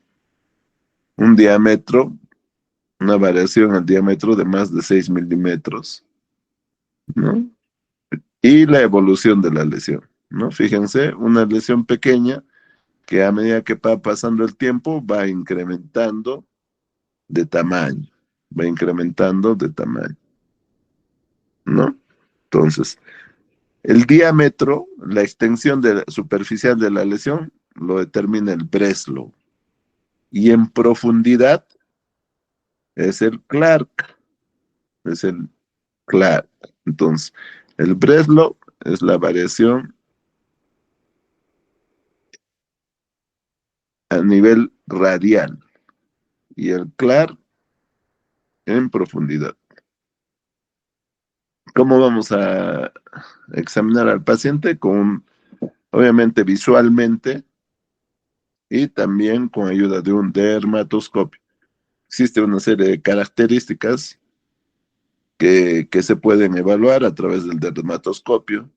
Un diámetro, una variación al diámetro de más de 6 milímetros, ¿no? Y la evolución de la lesión, ¿no? Fíjense, una lesión pequeña que a medida que va pasando el tiempo va incrementando de tamaño, va incrementando de tamaño, ¿no? Entonces, el diámetro, la extensión superficial de la lesión, lo determina el Breslow. Y en profundidad es el Clark, es el Clark. Entonces, el Breslow es la variación a nivel radial y el Clark en profundidad. ¿Cómo vamos a examinar al paciente? Obviamente visualmente y también con ayuda de un dermatoscopio. Existe una serie de características que se pueden evaluar a través del dermatoscopio.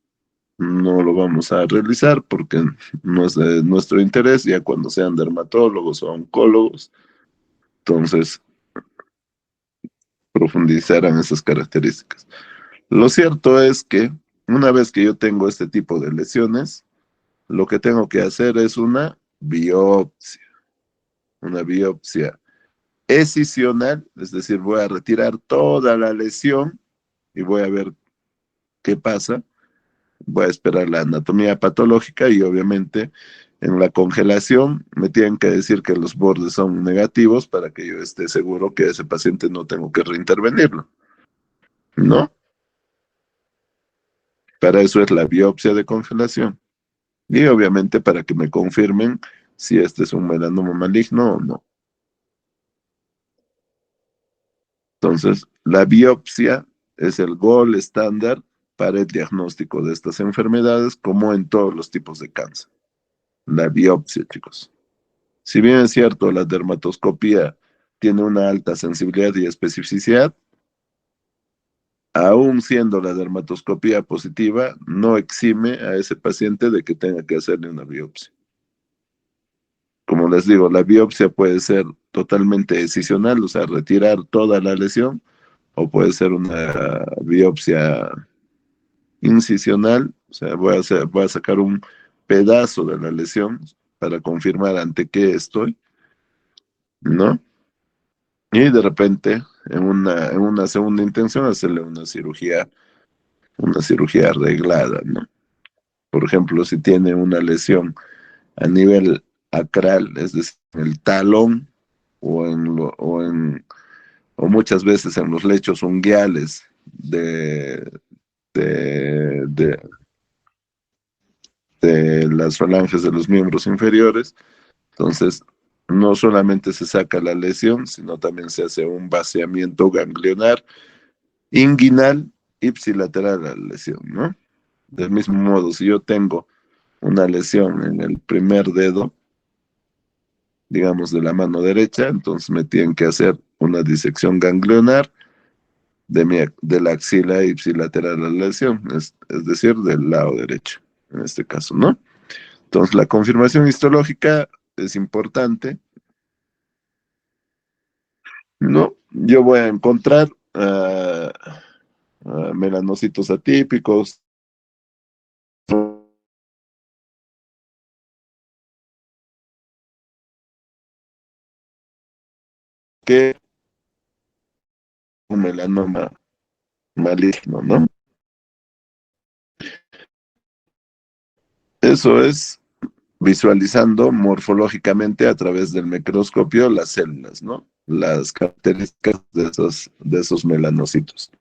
No lo vamos a realizar porque no es de nuestro interés, ya cuando sean dermatólogos o oncólogos, entonces profundizarán esas características. Lo cierto es que una vez que yo tengo este tipo de lesiones, lo que tengo que hacer es una biopsia escisional, es decir, voy a retirar toda la lesión y voy a ver qué pasa. Voy a esperar la anatomía patológica y obviamente en la congelación me tienen que decir que los bordes son negativos para que yo esté seguro que ese paciente no tengo que reintervenirlo, ¿no? Para eso es la biopsia de congelación. Y obviamente para que me confirmen si este es un melanoma maligno o no. Entonces, la biopsia es el gold estándar para el diagnóstico de estas enfermedades, como en todos los tipos de cáncer. La biopsia, chicos. Si bien es cierto, la dermatoscopía tiene una alta sensibilidad y especificidad, aún siendo la dermatoscopía positiva, no exime a ese paciente de que tenga que hacerle una biopsia. Como les digo, la biopsia puede ser totalmente excisional, o sea, retirar toda la lesión, o puede ser una biopsia incisional, o sea, voy a sacar un pedazo de la lesión para confirmar ante qué estoy, ¿no? Y de repente, en una segunda intención, hacerle una cirugía arreglada, ¿no? Por ejemplo, si tiene una lesión a nivel acral, es decir, en el talón o muchas veces en los lechos unguiales de, de, de las falanges de los miembros inferiores. Entonces, no solamente se saca la lesión, sino también se hace un vaciamiento ganglionar, inguinal, ipsilateral a la lesión, ¿no? Del mismo modo, si yo tengo una lesión en el primer dedo, digamos de la mano derecha, entonces me tienen que hacer una disección ganglionar de la axila ipsilateral a la lesión, es decir, del lado derecho, en este caso, ¿no? Entonces, la confirmación histológica es importante, ¿no? Yo voy a encontrar melanocitos atípicos, que un melanoma maligno, ¿no? Eso es visualizando morfológicamente a través del microscopio las células, ¿no? Las características de esos melanocitos.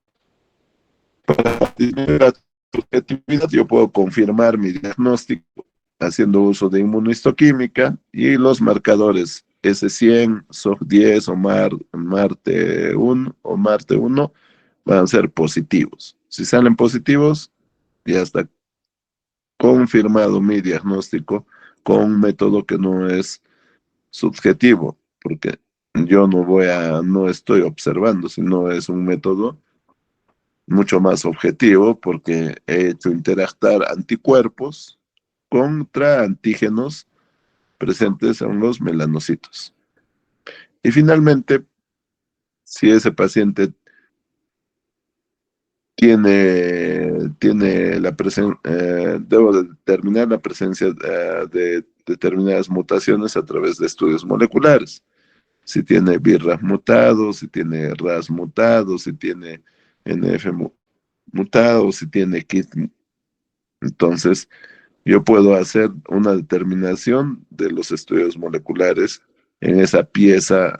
Para disminuir la subjetividad, yo puedo confirmar mi diagnóstico haciendo uso de inmunohistoquímica y los marcadores S100, SOF10 o MARTE1 van a ser positivos. Si salen positivos, ya está confirmado mi diagnóstico con un método que no es subjetivo, porque yo no estoy observando, sino es un método mucho más objetivo porque he hecho interactuar anticuerpos contra antígenos presentes en los melanocitos. Y finalmente, si ese paciente tiene la presencia, debo de determinar la presencia de determinadas mutaciones a través de estudios moleculares. Si tiene BRAF mutado, si tiene RAS mutado, si tiene NF mutado, si tiene KIT. Entonces, yo puedo hacer una determinación de los estudios moleculares en esa pieza,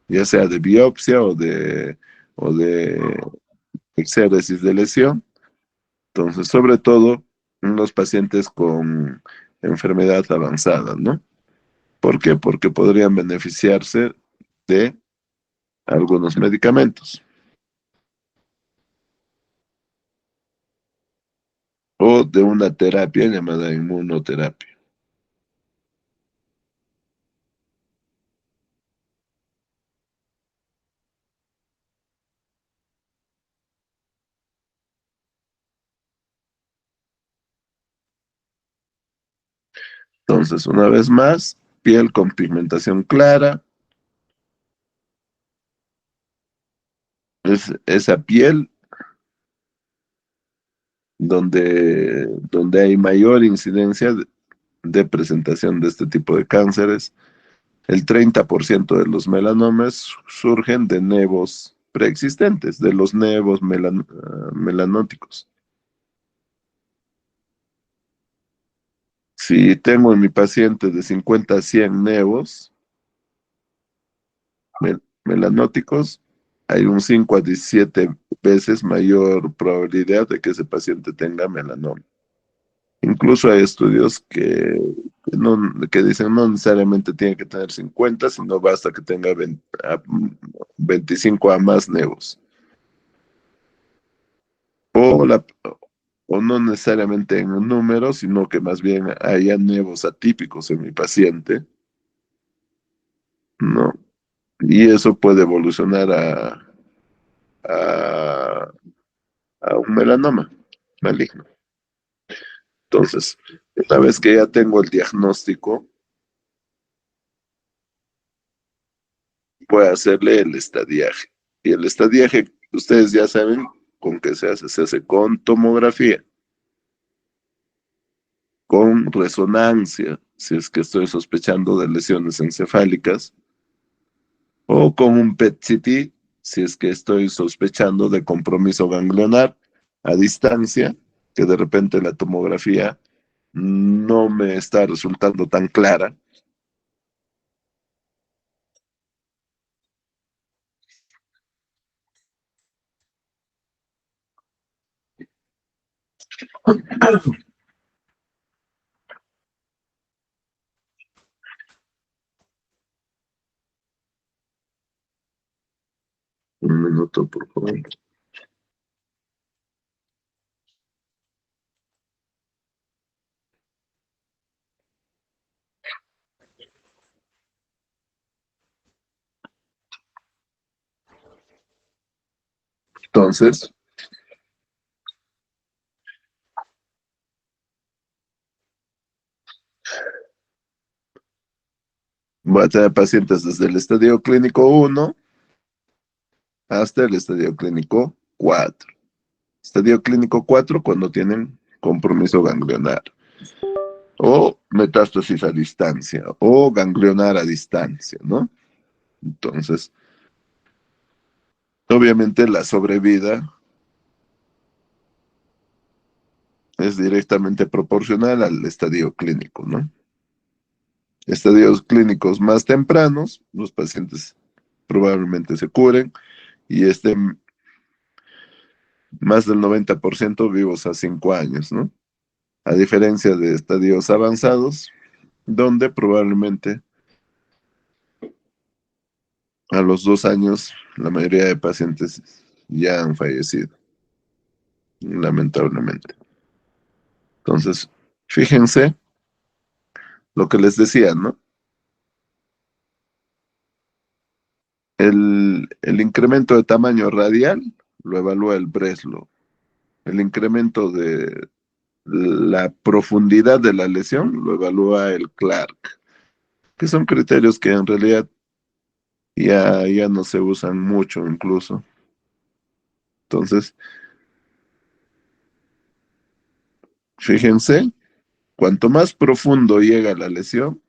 ya sea de biopsia o de exéresis de lesión. Entonces, sobre todo en los pacientes con enfermedad avanzada, ¿no? ¿Por qué? Porque podrían beneficiarse de algunos medicamentos o de una terapia llamada inmunoterapia. Entonces, una vez más, piel con pigmentación clara, es esa piel donde hay mayor incidencia de presentación de este tipo de cánceres. El 30% de los melanomas surgen de nevos preexistentes, de los nevos melanóticos. Si tengo en mi paciente de 50 a 100 nevos melanóticos, hay un 5 a 17 veces mayor probabilidad de que ese paciente tenga melanoma. Incluso hay estudios que dicen no necesariamente tiene que tener 50, sino basta que tenga 25 a más nevos. O, la, o no necesariamente en un número, sino que más bien haya nevos atípicos en mi paciente, ¿no? Y eso puede evolucionar a, a un melanoma maligno. Entonces, una vez que ya tengo el diagnóstico, voy a hacerle el estadiaje. Y el estadiaje, ustedes ya saben con qué se hace con tomografía, con resonancia, si es que estoy sospechando de lesiones encefálicas, o con un PET-CT, si es que estoy sospechando de compromiso ganglionar a distancia, que de repente la tomografía no me está resultando tan clara. Un minuto, por favor. Entonces, voy a tener pacientes desde el estadio clínico 1 hasta el estadio clínico 4. Estadio clínico 4 cuando tienen compromiso ganglionar, o metástasis a distancia, o ganglionar a distancia, ¿no? Entonces, obviamente la sobrevida es directamente proporcional al estadio clínico, ¿no? Estadios clínicos más tempranos, los pacientes probablemente se curen y estén más del 90% vivos a 5 años, ¿no? A diferencia de estadios avanzados, donde probablemente a los 2 años la mayoría de pacientes ya han fallecido, lamentablemente. Entonces, fíjense lo que les decía, ¿no? El incremento de tamaño radial lo evalúa el Breslow. El incremento de la profundidad de la lesión lo evalúa el Clark, que son criterios que en realidad ya no se usan mucho incluso. Entonces, fíjense, cuanto más profundo llega la lesión,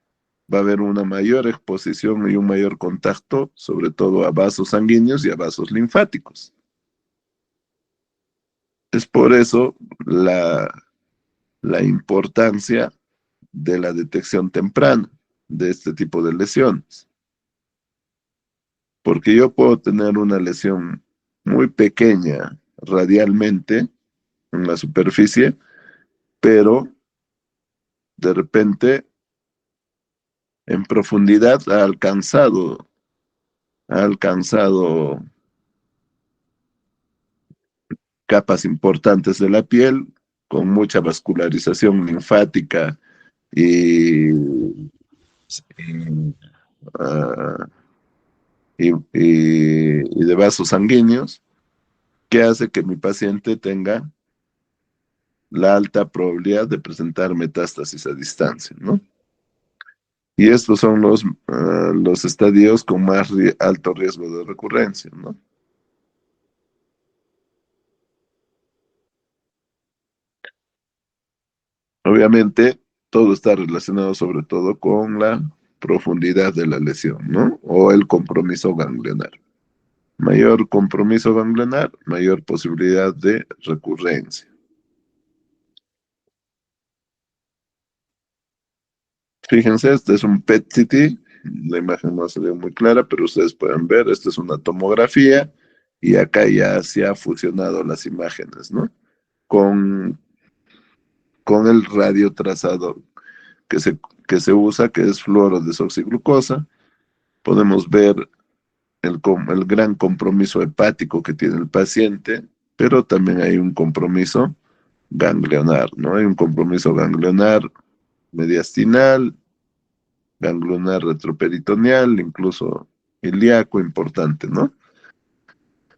va a haber una mayor exposición y un mayor contacto, sobre todo a vasos sanguíneos y a vasos linfáticos. Es por eso la importancia de la detección temprana de este tipo de lesiones, porque yo puedo tener una lesión muy pequeña radialmente en la superficie, pero de repente en profundidad ha alcanzado capas importantes de la piel con mucha vascularización linfática y, y, ah, y de vasos sanguíneos, que hace que mi paciente tenga la alta probabilidad de presentar metástasis a distancia, ¿no? Y estos son los estadios con más alto riesgo de recurrencia, ¿no? Obviamente, todo está relacionado sobre todo con la profundidad de la lesión, ¿no? O el compromiso ganglionar. Mayor compromiso ganglionar, mayor posibilidad de recurrencia. Fíjense, este es un PET-CT, la imagen no se ve muy clara, pero ustedes pueden ver, esta es una tomografía y acá ya se ha fusionado las imágenes, ¿no? Con, con el radiotrazador que se, que se usa, que es fluorodesoxiglucosa, podemos ver el gran compromiso hepático que tiene el paciente, pero también hay un compromiso ganglionar, ¿no? Hay un compromiso ganglionar mediastinal, ganglionar retroperitoneal, incluso ilíaco importante, ¿no?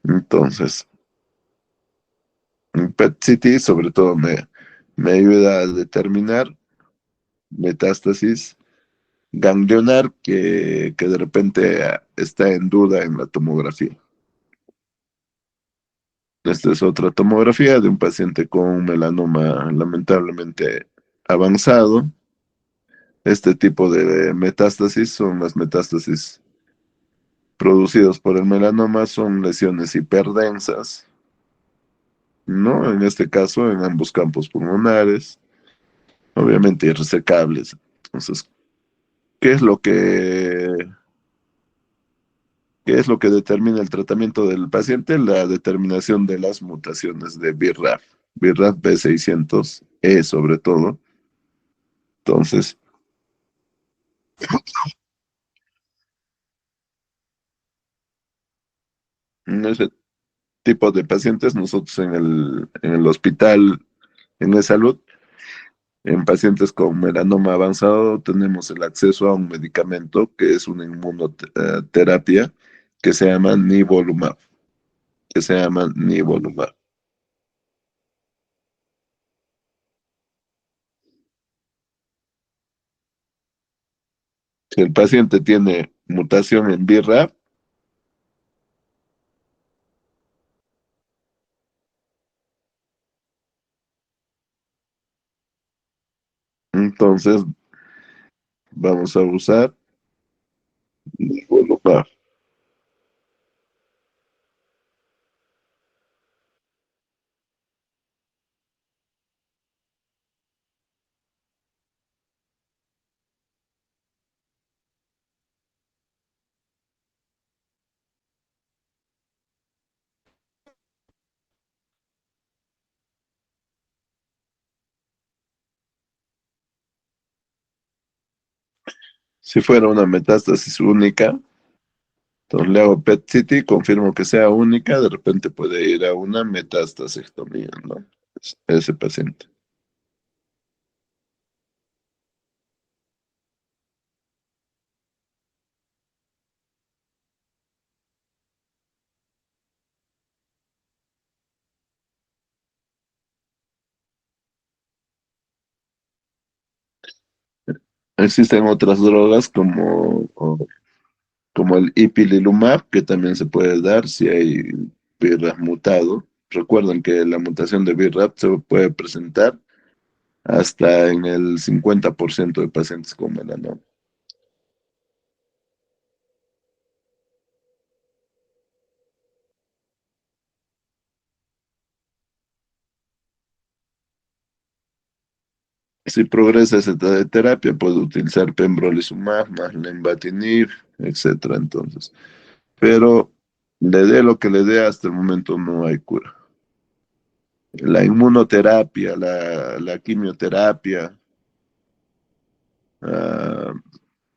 Entonces, un PET-CT sobre todo me ayuda a determinar metástasis ganglionar que de repente está en duda en la tomografía. Esta es otra tomografía de un paciente con un melanoma lamentablemente avanzado. Este tipo de metástasis son las metástasis producidas por el melanoma, son lesiones hiperdensas, ¿no? En este caso, en ambos campos pulmonares, obviamente irresecables. Entonces, ¿qué es lo que, qué es lo que determina el tratamiento del paciente? La determinación de las mutaciones de BRAF, BRAF B600E sobre todo. Entonces, en ese tipo de pacientes, nosotros en el hospital en salud, en pacientes con melanoma avanzado, tenemos el acceso a un medicamento que es una inmunoterapia que se llama nivolumab, que se llama nivolumab. Si el paciente tiene mutación en BRAF, entonces vamos a usar nivolumab. Si fuera una metástasis única, entonces le hago PET-CT, confirmo que sea única, de repente puede ir a una metastasectomía, ¿no? Ese paciente. Existen otras drogas como el ipilimumab, que también se puede dar si hay BRAF mutado. Recuerden que la mutación de BRAF se puede presentar hasta en el 50% de pacientes con melanoma. Si progresa esa terapia, puede utilizar pembrolizumab más lenvatinib, etcétera. Entonces, pero le dé lo que le dé, hasta el momento no hay cura. La inmunoterapia, la quimioterapia, ah,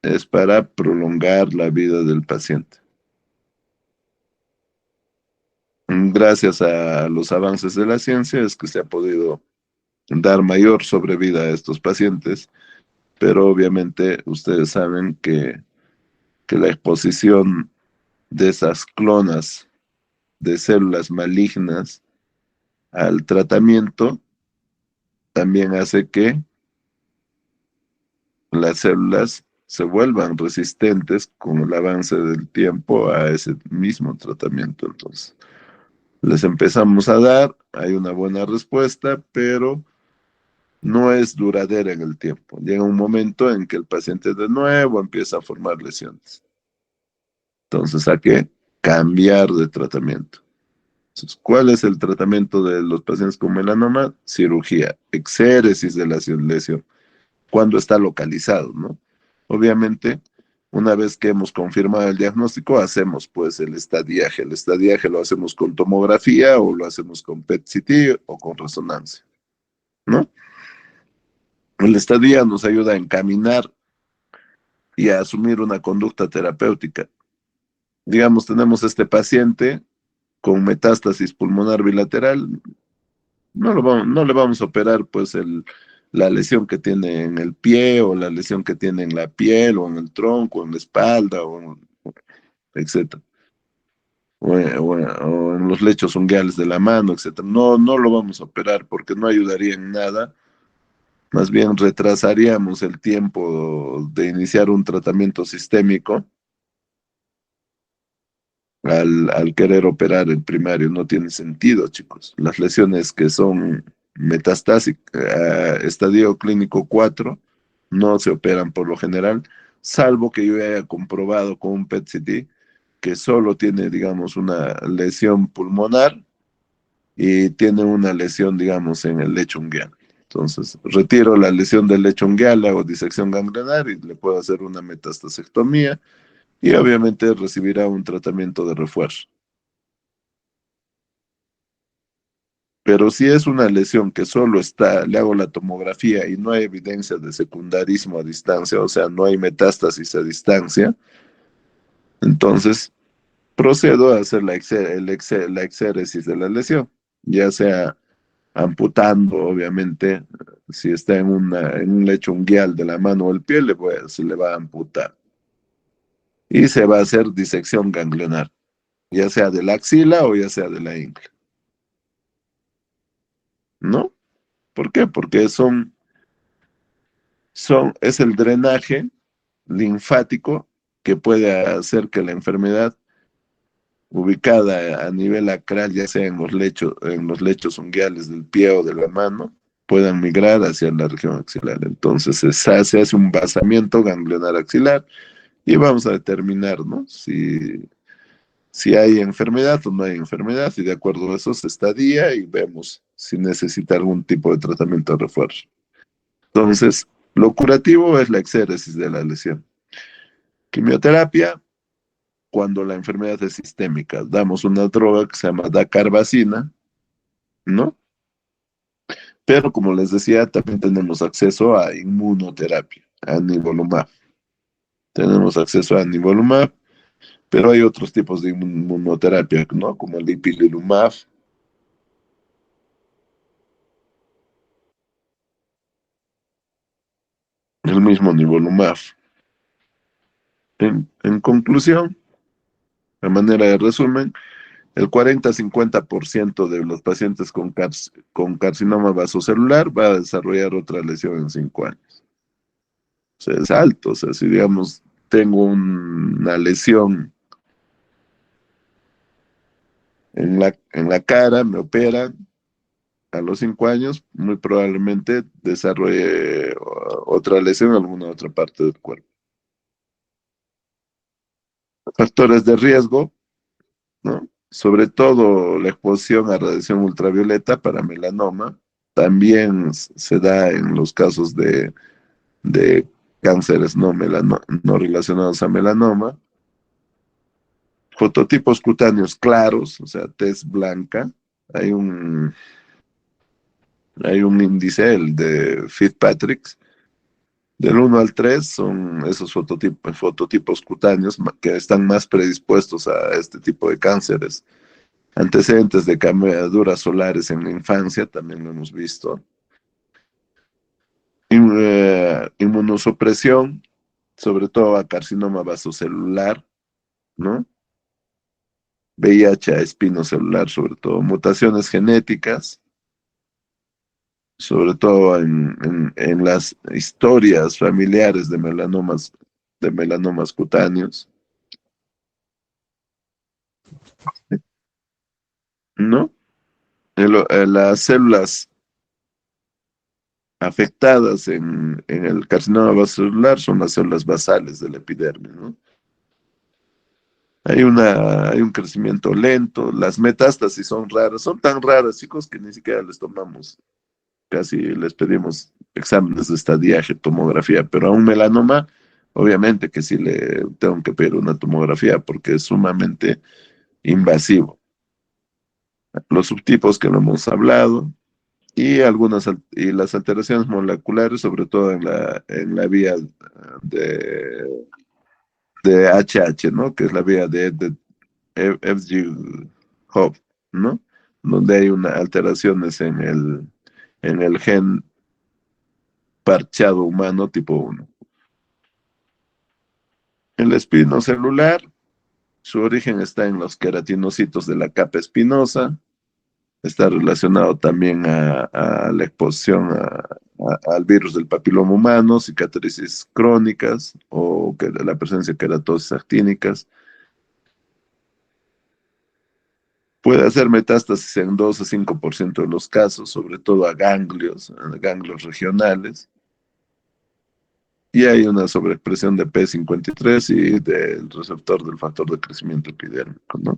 es para prolongar la vida del paciente. Gracias a los avances de la ciencia es que se ha podido dar mayor sobrevida a estos pacientes, pero obviamente ustedes saben que la exposición de esas clonas de células malignas al tratamiento también hace que las células se vuelvan resistentes con el avance del tiempo a ese mismo tratamiento. Entonces, les empezamos a dar, hay una buena respuesta, pero no es duradera en el tiempo. Llega un momento en que el paciente de nuevo empieza a formar lesiones. Entonces hay que cambiar de tratamiento. Entonces, ¿cuál es el tratamiento de los pacientes con melanoma? Cirugía, exéresis de la lesión, cuando está localizado, ¿no? Obviamente, una vez que hemos confirmado el diagnóstico, hacemos pues el estadiaje. El estadiaje lo hacemos con tomografía o lo hacemos con PET-CT o con resonancia, ¿no? El estadio nos ayuda a encaminar y a asumir una conducta terapéutica. Digamos, tenemos este paciente con metástasis pulmonar bilateral, no le vamos a operar pues la lesión que tiene en el pie o la lesión que tiene en la piel o en el tronco, o en la espalda, etcétera. O en los lechos unguiales de la mano, etcétera. No, no lo vamos a operar porque no ayudaría en nada. Más bien retrasaríamos el tiempo de iniciar un tratamiento sistémico al querer operar el primario. No tiene sentido, chicos. Las lesiones que son metastásicas, estadio clínico 4, no se operan por lo general, salvo que yo haya comprobado con un PET-CT que solo tiene, digamos, una lesión pulmonar y tiene una lesión, digamos, en el lecho unguial. Entonces, retiro la lesión del lecho unguial, hago disección ganglionar y le puedo hacer una metastasectomía y obviamente recibirá un tratamiento de refuerzo. Pero si es una lesión que solo está, le hago la tomografía y no hay evidencia de secundarismo a distancia, o sea, no hay metástasis a distancia, entonces procedo a hacer la exéresis de la lesión, ya sea amputando, obviamente, si está en un lecho unguial de la mano o el pie, se le va a amputar. Y se va a hacer disección ganglionar, ya sea de la axila o ya sea de la ingle, ¿no? ¿Por qué? Porque es el drenaje linfático que puede hacer que la enfermedad ubicada a nivel acral, ya sea en los lechos unguiales del pie o de la mano, puedan migrar hacia la región axilar. Entonces se hace un basamiento ganglionar axilar y vamos a determinar, ¿no? Si hay enfermedad o no hay enfermedad, y de acuerdo a eso se estadia y vemos si necesita algún tipo de tratamiento de refuerzo. Entonces, lo curativo es la exéresis de la lesión. Quimioterapia, cuando la enfermedad es sistémica, damos una droga que se llama dacarbazina, ¿no? Pero como les decía, también tenemos acceso a inmunoterapia, a nivolumab. tenemos acceso a nivolumab, pero hay otros tipos de inmunoterapia, ¿no? Como el ipilimumab, el mismo nivolumab. En conclusión, a manera de resumen, el 40-50% de los pacientes con carcinoma vasocelular va a desarrollar otra lesión en 5 años. O sea, es alto. O sea, si digamos tengo una lesión en la cara, me operan, a los 5 años muy probablemente desarrolle otra lesión en alguna otra parte del cuerpo. Factores de riesgo, ¿no? Sobre todo la exposición a radiación ultravioleta para melanoma, también se da en los casos de cánceres no relacionados a melanoma. Fototipos cutáneos claros, o sea, tez blanca. Hay un, hay un índice, el de Fitzpatrick, del 1 al 3 son esos fototipos cutáneos que están más predispuestos a este tipo de cánceres. Antecedentes de quemaduras solares en la infancia, también lo hemos visto. Inmunosupresión, sobre todo a carcinoma vasocelular, ¿no? VIH a espinocelular, sobre todo. Mutaciones genéticas, sobre todo en las historias familiares de melanomas cutáneos, ¿no? Las células afectadas en el carcinoma vascular son las células basales de la epidermis, ¿no? Hay un crecimiento lento, las metástasis son tan raras, chicos, que ni siquiera les tomamos, casi les pedimos exámenes de estadiaje, tomografía, pero a un melanoma, obviamente que sí le tengo que pedir una tomografía porque es sumamente invasivo. Los subtipos que lo hemos hablado, y las alteraciones moleculares, sobre todo en la vía de, de HH, ¿no? Que es la vía de FG Hub, ¿no? Donde hay alteraciones en el gen parchado humano tipo 1. El espinocelular, su origen está en los queratinocitos de la capa espinosa. Está relacionado también a la exposición al virus del papiloma humano, cicatrices crónicas o la presencia de queratosis actínicas. Puede hacer metástasis en 2 a 5% de los casos, sobre todo a ganglios regionales. Y hay una sobreexpresión de P53 y del receptor del factor de crecimiento epidérmico, ¿no?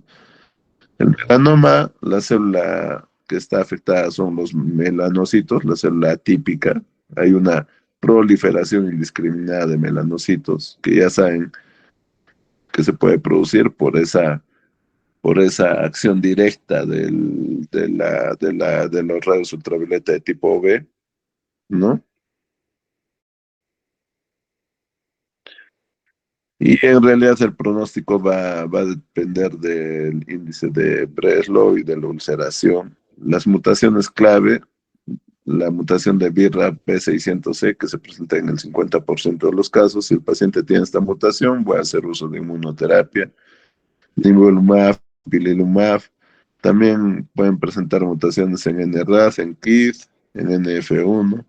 El melanoma, la célula que está afectada son los melanocitos, la célula típica. Hay una proliferación indiscriminada de melanocitos que ya saben que se puede producir por esa acción directa de los rayos ultravioleta de tipo B, ¿no? Y en realidad el pronóstico va a depender del índice de Breslow y de la ulceración. Las mutaciones clave, la mutación de BRAF B600C, que se presenta en el 50% de los casos. Si el paciente tiene esta mutación, voy a hacer uso de inmunoterapia, nivolumab, ipilimumab. También pueden presentar mutaciones en NRAS, en KIT, en NF1,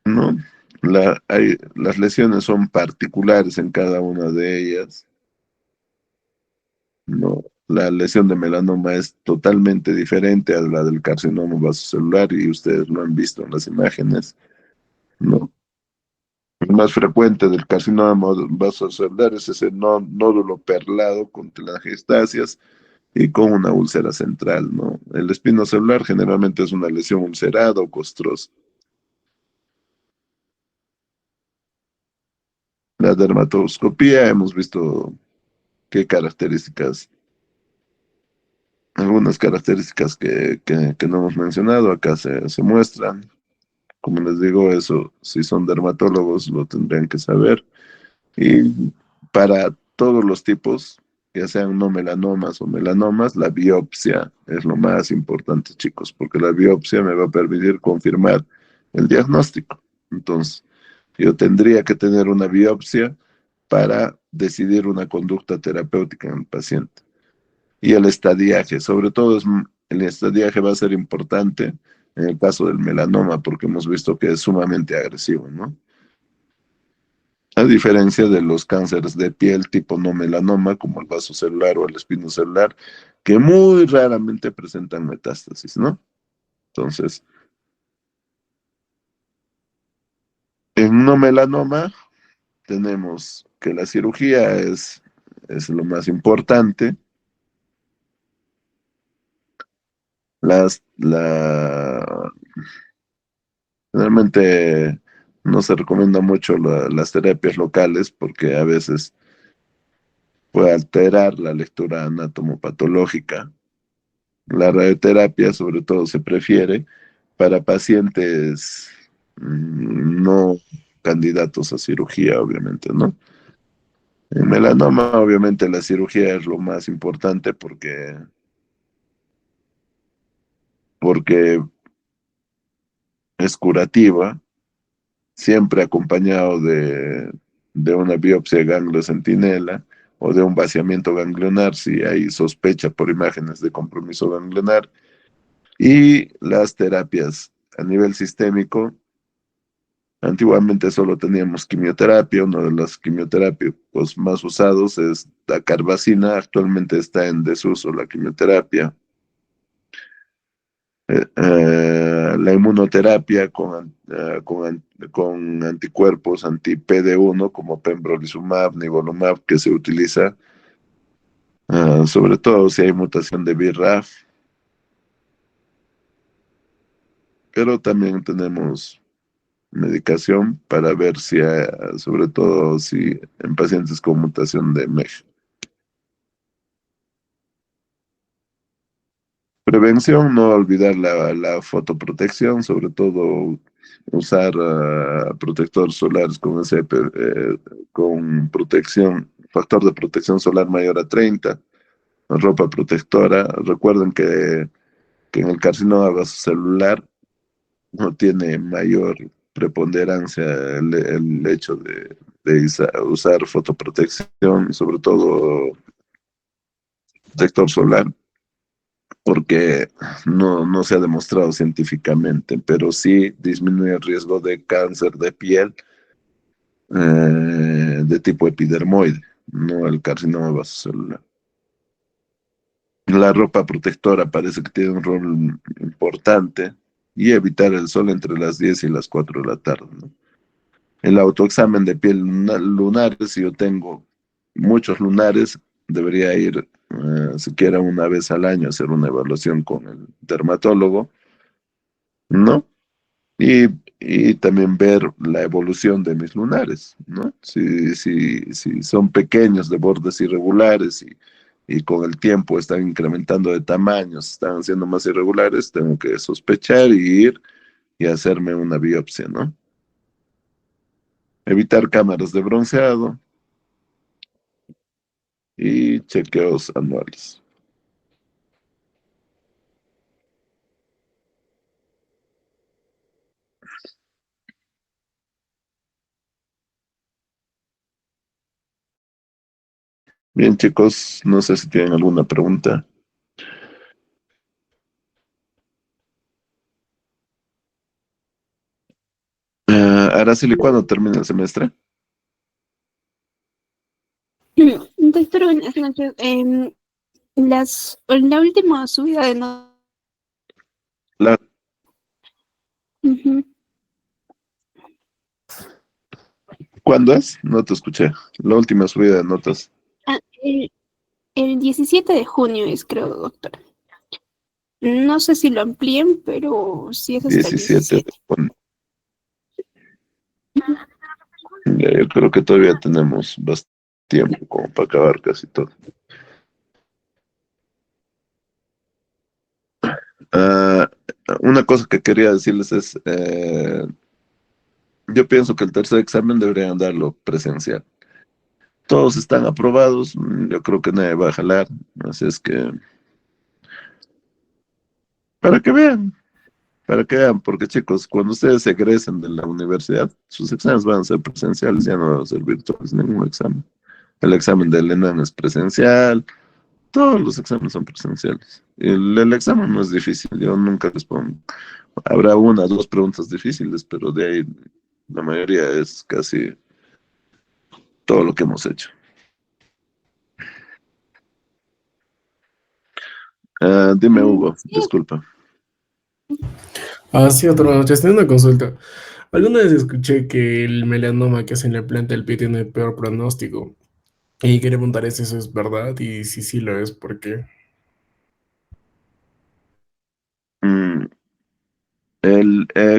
¿no? Las lesiones son particulares en cada una de ellas, ¿no? La lesión de melanoma es totalmente diferente a la del carcinoma vasocelular y ustedes lo han visto en las imágenes, ¿no? El más frecuente del carcinoma vasocelular es ese nódulo perlado con telangiectasias y con una úlcera central, ¿no? El espinocelular generalmente es una lesión ulcerada o costrosa. La dermatoscopía, hemos visto qué características, algunas características que no hemos mencionado, acá se muestran. como les digo, eso, si son dermatólogos, lo tendrían que saber. Y para todos los tipos, ya sean no melanomas o melanomas, la biopsia es lo más importante, chicos, porque la biopsia me va a permitir confirmar el diagnóstico. Entonces, yo tendría que tener una biopsia para decidir una conducta terapéutica en el paciente. Y el estadiaje, sobre todo el estadiaje va a ser importante en el caso del melanoma, porque hemos visto que es sumamente agresivo, ¿no? A diferencia de los cánceres de piel tipo no melanoma, como el vaso celular o el espinocelular, que muy raramente presentan metástasis, ¿no? Entonces, en no melanoma tenemos que la cirugía es lo más importante. La, Generalmente no se recomienda mucho las terapias locales porque a veces puede alterar la lectura anatomopatológica. La radioterapia, sobre todo, se prefiere para pacientes no candidatos a cirugía, obviamente, ¿no? En melanoma, obviamente, la cirugía es lo más importante porque es curativa, siempre acompañado de una biopsia de ganglio centinela o de un vaciamiento ganglionar si hay sospecha por imágenes de compromiso ganglionar. Y las terapias a nivel sistémico, antiguamente solo teníamos quimioterapia, una de las quimioterapias pues, más usados es la carbacina, actualmente está en desuso la quimioterapia. La inmunoterapia con anticuerpos anti-PD1 como pembrolizumab, nivolumab, que se utiliza sobre todo si hay mutación de BRAF, pero también tenemos medicación para ver si, sobre todo si en pacientes con mutación de MEG. Prevención, no olvidar la fotoprotección, sobre todo usar protectores solares con protección, factor de protección solar mayor a 30, ropa protectora. Recuerden que en el carcinoma vasocelular no tiene mayor preponderancia el hecho de usar fotoprotección, sobre todo protector solar, porque no se ha demostrado científicamente, pero sí disminuye el riesgo de cáncer de piel de tipo epidermoide, no el carcinoma vasocelular. La ropa protectora parece que tiene un rol importante y evitar el sol entre las 10 y las 4 de la tarde, ¿no? El autoexamen de piel lunar, si yo tengo muchos lunares, debería ir siquiera una vez al año a hacer una evaluación con el dermatólogo, ¿no? Y, y también ver la evolución de mis lunares, ¿no? Si son pequeños de bordes irregulares y con el tiempo están incrementando de tamaños, están siendo más irregulares, tengo que sospechar y ir y hacerme una biopsia, ¿no? Evitar cámaras de bronceado y chequeos anuales. Bien, chicos, no sé si tienen alguna pregunta. Araceli, ¿cuándo termina el semestre? Doctor, buenas noches. La última subida de notas. La- ¿Cuándo es? No te escuché. La última subida de notas. El 17 de junio es, creo, doctor. No sé si lo amplíen, pero sí es hasta el 17 de 17. junio. Ya, yo creo que todavía tenemos bastante tiempo como para acabar casi todo. Ah, una cosa que quería decirles es, yo pienso que el tercer examen deberían darlo presencial. Todos están aprobados, yo creo que nadie va a jalar, así es que para que vean, para que vean, porque chicos, cuando ustedes egresen de la universidad, sus exámenes van a ser presenciales, ya no van a ser virtuales, ningún examen. El examen del ENAM es presencial, todos los exámenes son presenciales. El examen no es difícil, yo nunca les pongo. Habrá una, dos preguntas difíciles, pero de ahí la mayoría es casi todo lo que hemos hecho. Dime, Hugo, Sí. disculpa. Ah, sí, otra noche, tengo una consulta. Alguna vez escuché que el melanoma que se le planta el pie tiene peor pronóstico. Y quería preguntar si eso es verdad y si sí lo es, ¿por qué? Mm,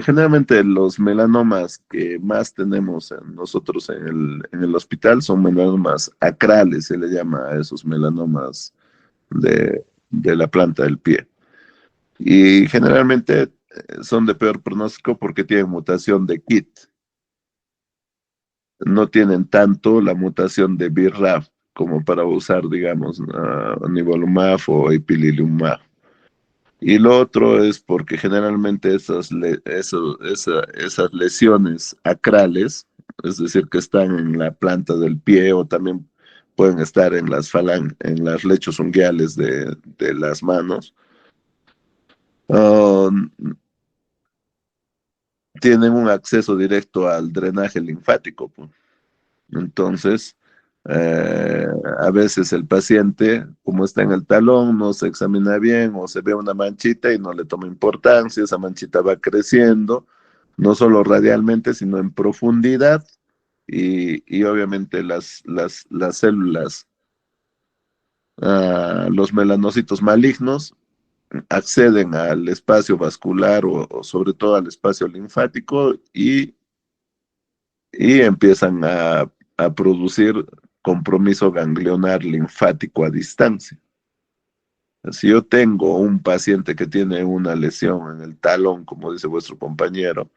generalmente los melanomas que más tenemos nosotros en el hospital son melanomas acrales, se le llama a esos melanomas de la planta del pie. Y generalmente son de peor pronóstico porque tienen mutación de KIT. No tienen tanto la mutación de BRAF como para usar, digamos, nivolumab o ipilimumab. Y lo otro es porque generalmente esas lesiones acrales, es decir, que están en la planta del pie o también pueden estar en en las lechos unguiales de las manos, ah, tienen un acceso directo al drenaje linfático, pues. Entonces, eh, a veces el paciente, como está en el talón, no se examina bien o se ve una manchita y no le toma importancia, esa manchita va creciendo, no solo radialmente, sino en profundidad y obviamente las células, los melanocitos malignos acceden al espacio vascular o sobre todo al espacio linfático y empiezan a producir compromiso ganglionar linfático a distancia. Si yo tengo un paciente que tiene una lesión en el talón, como dice vuestro compañero,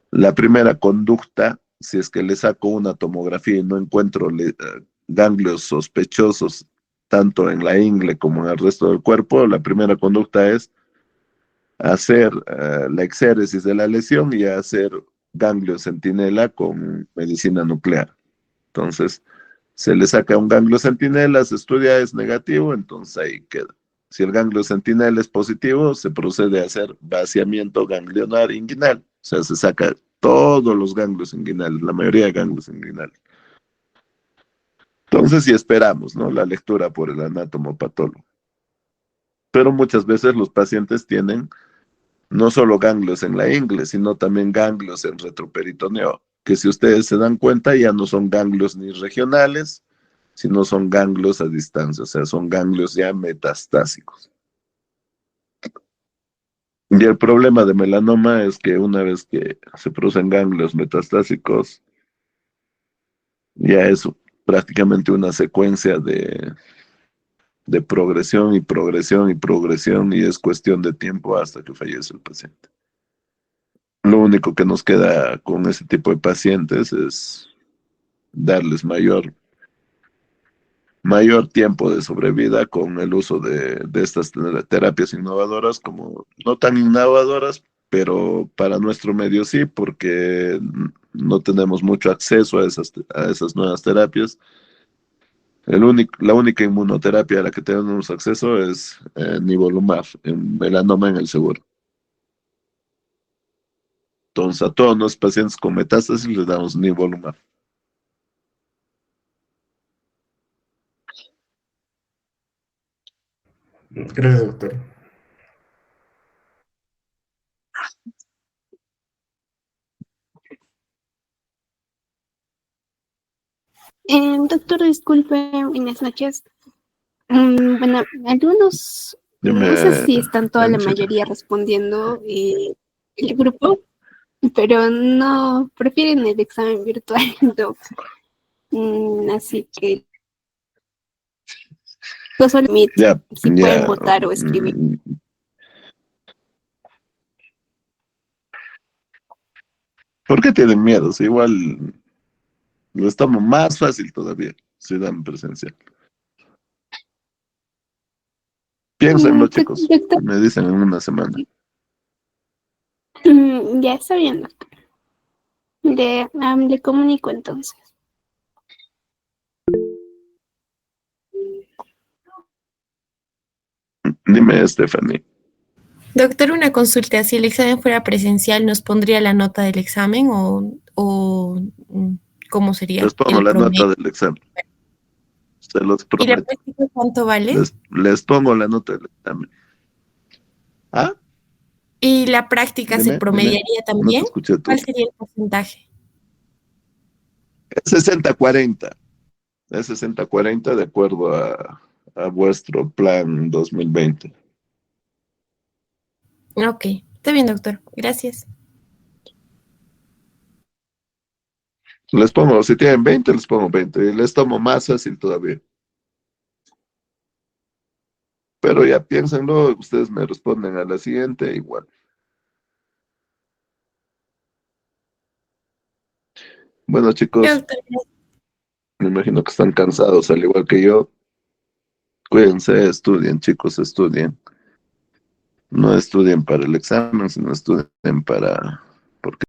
la primera conducta, si es que le saco una tomografía y no encuentro ganglios sospechosos tanto en la ingle como en el resto del cuerpo, la primera conducta es hacer la exéresis de la lesión y hacer ganglio centinela con medicina nuclear. Entonces, se le saca un ganglio centinela, se estudia, es negativo, entonces ahí queda. Si el ganglio centinela es positivo, se procede a hacer vaciamiento ganglionar inguinal. O sea, se saca todos los ganglios inguinales, la mayoría de ganglios inguinales. Entonces, sí esperamos, ¿no? La lectura por el anatomopatólogo. Pero muchas veces los pacientes tienen no solo ganglios en la ingle, sino también ganglios en retroperitoneo, que si ustedes se dan cuenta ya no son ganglios ni regionales, sino son ganglios a distancia, o sea, son ganglios ya metastásicos. Y el problema de melanoma es que una vez que se producen ganglios metastásicos, ya es prácticamente una secuencia de progresión y progresión y progresión y es cuestión de tiempo hasta que fallece el paciente. Lo único que nos queda con ese tipo de pacientes es darles mayor tiempo de sobrevida con el uso de estas terapias innovadoras, como no tan innovadoras, pero para nuestro medio sí, porque no tenemos mucho acceso a esas nuevas terapias. La única inmunoterapia a la que tenemos acceso es nivolumab, en melanoma en el seguro. Entonces, a todos los pacientes con metástasis les damos nivolumab. Gracias, doctor. Doctor, disculpe, buenas noches. Bueno, algunos, no sé Dime, si están toda la Angela. mayoría respondiendo el grupo, pero no prefieren el examen virtual, doc. Así que no solo Meet, Ya, si pueden ya. votar o escribir. ¿Por qué tienen miedo? Si igual lo estamos más fácil todavía, si dan presencial. Piénsenlo, chicos. Doctor, Me dicen en una semana. ya está bien, doctor. Le comunico entonces. Dime, Stephanie. Doctor, una consulta. Si el examen fuera presencial, ¿nos pondría la nota del examen cómo sería Les pongo el la promedio? nota del examen. Se los ¿Y la prometo. práctica cuánto vale? Les pongo la nota del examen. ¿Ah? ¿Y la práctica se Dime. promediaría No te también? escuché tú. ¿Cuál sería el porcentaje? Es 60-40. Es 60-40 de acuerdo a vuestro plan 2020. Ok, está bien, doctor. Gracias. Les pongo, si tienen 20, les pongo 20. Y les tomo más fácil todavía. Pero ya piénsenlo, ustedes me responden a la siguiente igual. Bueno, Ya, chicos, doctor. me imagino que están cansados, al igual que yo. Cuídense, estudien, chicos, estudien. No estudien para el examen, sino estudien porque